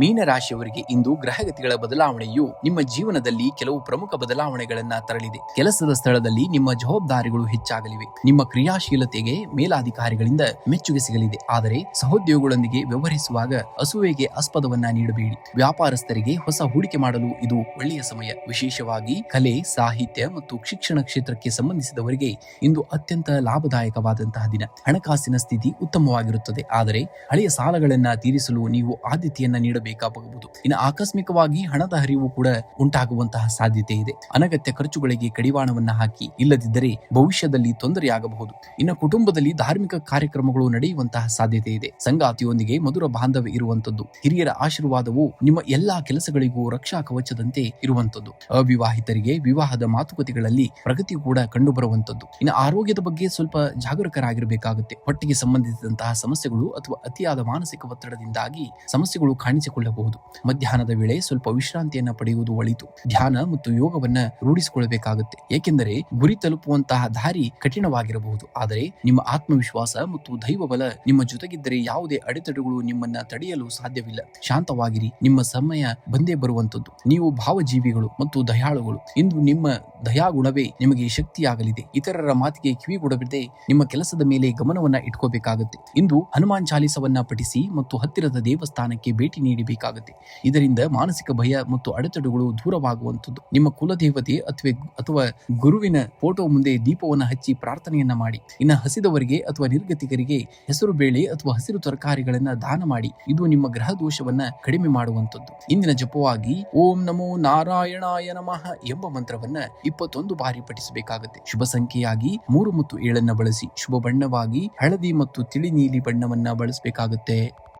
ಮೀನರಾಶಿಯವರಿಗೆ ಇಂದು ಗ್ರಹಗತಿಗಳ ಬದಲಾವಣೆಯು ನಿಮ್ಮ ಜೀವನದಲ್ಲಿ ಕೆಲವು ಪ್ರಮುಖ ಬದಲಾವಣೆಗಳನ್ನ ತರಲಿದೆ. ಕೆಲಸದ ಸ್ಥಳದಲ್ಲಿ ನಿಮ್ಮ ಜವಾಬ್ದಾರಿಗಳು ಹೆಚ್ಚಾಗಲಿವೆ. ನಿಮ್ಮ ಕ್ರಿಯಾಶೀಲತೆಗೆ ಮೇಲಾಧಿಕಾರಿಗಳಿಂದ ಮೆಚ್ಚುಗೆ ಸಿಗಲಿದೆ. ಆದರೆ ಸಹೋದ್ಯೋಗಿಗಳೊಂದಿಗೆ ವ್ಯವಹರಿಸುವಾಗ ಅಸೂಯೆಗೆ ಆಸ್ಪದವನ್ನ ನೀಡಬೇಡಿ. ವ್ಯಾಪಾರಸ್ಥರಿಗೆ ಹೊಸ ಹೂಡಿಕೆ ಮಾಡಲು ಇದು ಒಳ್ಳೆಯ ಸಮಯ. ವಿಶೇಷವಾಗಿ ಕಲೆ, ಸಾಹಿತ್ಯ ಮತ್ತು ಶಿಕ್ಷಣ ಕ್ಷೇತ್ರಕ್ಕೆ ಸಂಬಂಧಿಸಿದವರಿಗೆ ಇಂದು ಅತ್ಯಂತ ಲಾಭದಾಯಕವಾದಂತಹ ದಿನ. ಹಣಕಾಸಿನ ಸ್ಥಿತಿ ಉತ್ತಮವಾಗಿರುತ್ತದೆ. ಆದರೆ ಹಳೆಯ ಸಾಲಗಳನ್ನ ತೀರಿಸಲು ನೀವು ಆದ್ಯತೆಯನ್ನ ನೀಡಬೇಕಾಗಬಹುದು. ಇನ್ನು ಆಕಸ್ಮಿಕವಾಗಿ ಹಣದ ಹರಿವು ಕೂಡ ಉಂಟಾಗುವಂತಹ ಸಾಧ್ಯತೆ ಇದೆ. ಅನಗತ್ಯ ಖರ್ಚುಗಳಿಗೆ ಕಡಿವಾಣವನ್ನ ಹಾಕಿ. ಇಲ್ಲದಿದ್ದರೆ ಭವಿಷ್ಯದಲ್ಲಿ ತೊಂದರೆಯಾಗಬಹುದು. ಇನ್ನು ಕುಟುಂಬದಲ್ಲಿ ಧಾರ್ಮಿಕ ಕಾರ್ಯಕ್ರಮಗಳು ನಡೆಯುವಂತಹ ಸಾಧ್ಯತೆ ಇದೆ. ಸಂಗಾತಿಯೊಂದಿಗೆ ಮಧುರ ಬಾಂಧವ್ಯ ಇರುವಂತದ್ದು. ಹಿರಿಯರ ಆಶೀರ್ವಾದವು ನಿಮ್ಮ ಎಲ್ಲಾ ಕೆಲಸಗಳಿಗೂ ರಕ್ಷಾ ಕವಚದಂತೆ ಇರುವಂತದ್ದು. ಅವಿವಾಹಿತರಿಗೆ ವಿವಾಹದ ಮಾತುಕತೆಗಳಲ್ಲಿ ಪ್ರಗತಿ ಕೂಡ ಕಂಡು ಬರುವಂತದ್ದು. ಇನ್ನು ಆರೋಗ್ಯದ ಬಗ್ಗೆ ಸ್ವಲ್ಪ ಜಾಗರೂಕರಾಗಿರಬೇಕಾಗುತ್ತೆ. ಹೊಟ್ಟೆಗೆ ಸಂಬಂಧಿಸಿದಂತಹ ಸಮಸ್ಯೆಗಳು ಅಥವಾ ಅತಿಯಾದ ಮಾನಸಿಕ ಒತ್ತಡದಿಂದಾಗಿ ಸಮಸ್ಯೆಗಳು ಕಾಣಿಸಿಕೊಳ್ಳಬಹುದು. ಮಧ್ಯಾಹ್ನದ ವೇಳೆ ಸ್ವಲ್ಪ ವಿಶ್ರಾಂತಿಯನ್ನ ಪಡೆಯುವುದು ಒಳಿತು. ಧ್ಯಾನ ಮತ್ತು ಯೋಗವನ್ನ ರೂಢಿಸಿಕೊಳ್ಳಬೇಕಾಗುತ್ತೆ. ಏಕೆಂದರೆ ಗುರಿ ತಲುಪುವಂತಹ ದಾರಿ ಕಠಿಣವಾಗಿರಬಹುದು. ಆದರೆ ನಿಮ್ಮ ಆತ್ಮವಿಶ್ವಾಸ ಮತ್ತು ದೈವ ಬಲ ನಿಮ್ಮ ಜೊತೆಗಿದ್ದರೆ ಯಾವುದೇ ಅಡೆತಡೆಗಳು ನಿಮ್ಮನ್ನ ತಡೆಯಲು ಸಾಧ್ಯವಿಲ್ಲ. ಶಾಂತವಾಗಿರಿ. ನಿಮ್ಮ ಸಮಯ ಬಂದೇ ಬರುವಂತದ್ದು. ನೀವು ಭಾವಜೀವಿಗಳು ಮತ್ತು ದಯಾಳುಗಳು. ಇಂದು ನಿಮ್ಮ ದಯಾಗುಣವೇ ನಿಮಗೆ ಶಕ್ತಿಯಾಗಲಿದೆ. ಇತರರ ಮಾತಿಗೆ ಕಿವಿಗೊಡದೆ ನಿಮ್ಮ ಕೆಲಸದ ಮೇಲೆ ಗಮನವನ್ನ ಇಟ್ಕೋಬೇಕಾಗುತ್ತೆ. ಇಂದು ಹನುಮಾನ್ ಚಾಲಿಸವನ್ನ ಪಠಿಸಿ ಮತ್ತು ಹತ್ತಿರದ ದೇವಸ್ಥಾನಕ್ಕೆ ಭೇಟಿ ನೀಡಬೇಕಾಗುತ್ತೆ. ಇದರಿಂದ ಮಾನಸಿಕ ಭಯ ಮತ್ತು ಅಡೆತಡೆಗಳು ದೂರವಾಗುವಂಥದ್ದು. ನಿಮ್ಮ ಕುಲದೇವತೆ ಅಥವಾ ಗುರುವಿನ ಫೋಟೋ ಮುಂದೆ ದೀಪವನ್ನು ಹಚ್ಚಿ ಪ್ರಾರ್ಥನೆಯನ್ನ ಮಾಡಿ. ಇನ್ನು ಹಸಿದವರಿಗೆ ಅಥವಾ ನಿರ್ಗತಿಕರಿಗೆ ಹೆಸರು ಬೇಳೆ ಅಥವಾ ಹಸಿರು ತರಕಾರಿಗಳನ್ನ ದಾನ ಮಾಡಿ. ಇದು ನಿಮ್ಮ ಗ್ರಹ ದೋಷವನ್ನ ಕಡಿಮೆ ಮಾಡುವಂಥದ್ದು. ಇಂದಿನ ಜಪವಾಗಿ ಓಂ ನಮೋ ನಾರಾಯಣಾಯ ನಮಃ ಎಂಬ ಮಂತ್ರವನ್ನ 21 ಬಾರಿ ಪಠಿಸಬೇಕಾಗುತ್ತೆ. ಶುಭ ಸಂಖ್ಯೆಯಾಗಿ 3 ಮತ್ತು 7 ಬಳಸಿ. ಶುಭ ಬಣ್ಣವಾಗಿ ಹಳದಿ ಮತ್ತು ತಿಳಿ ನೀಲಿ ಬಣ್ಣವನ್ನ ಬಳಸಬೇಕಾಗುತ್ತೆ.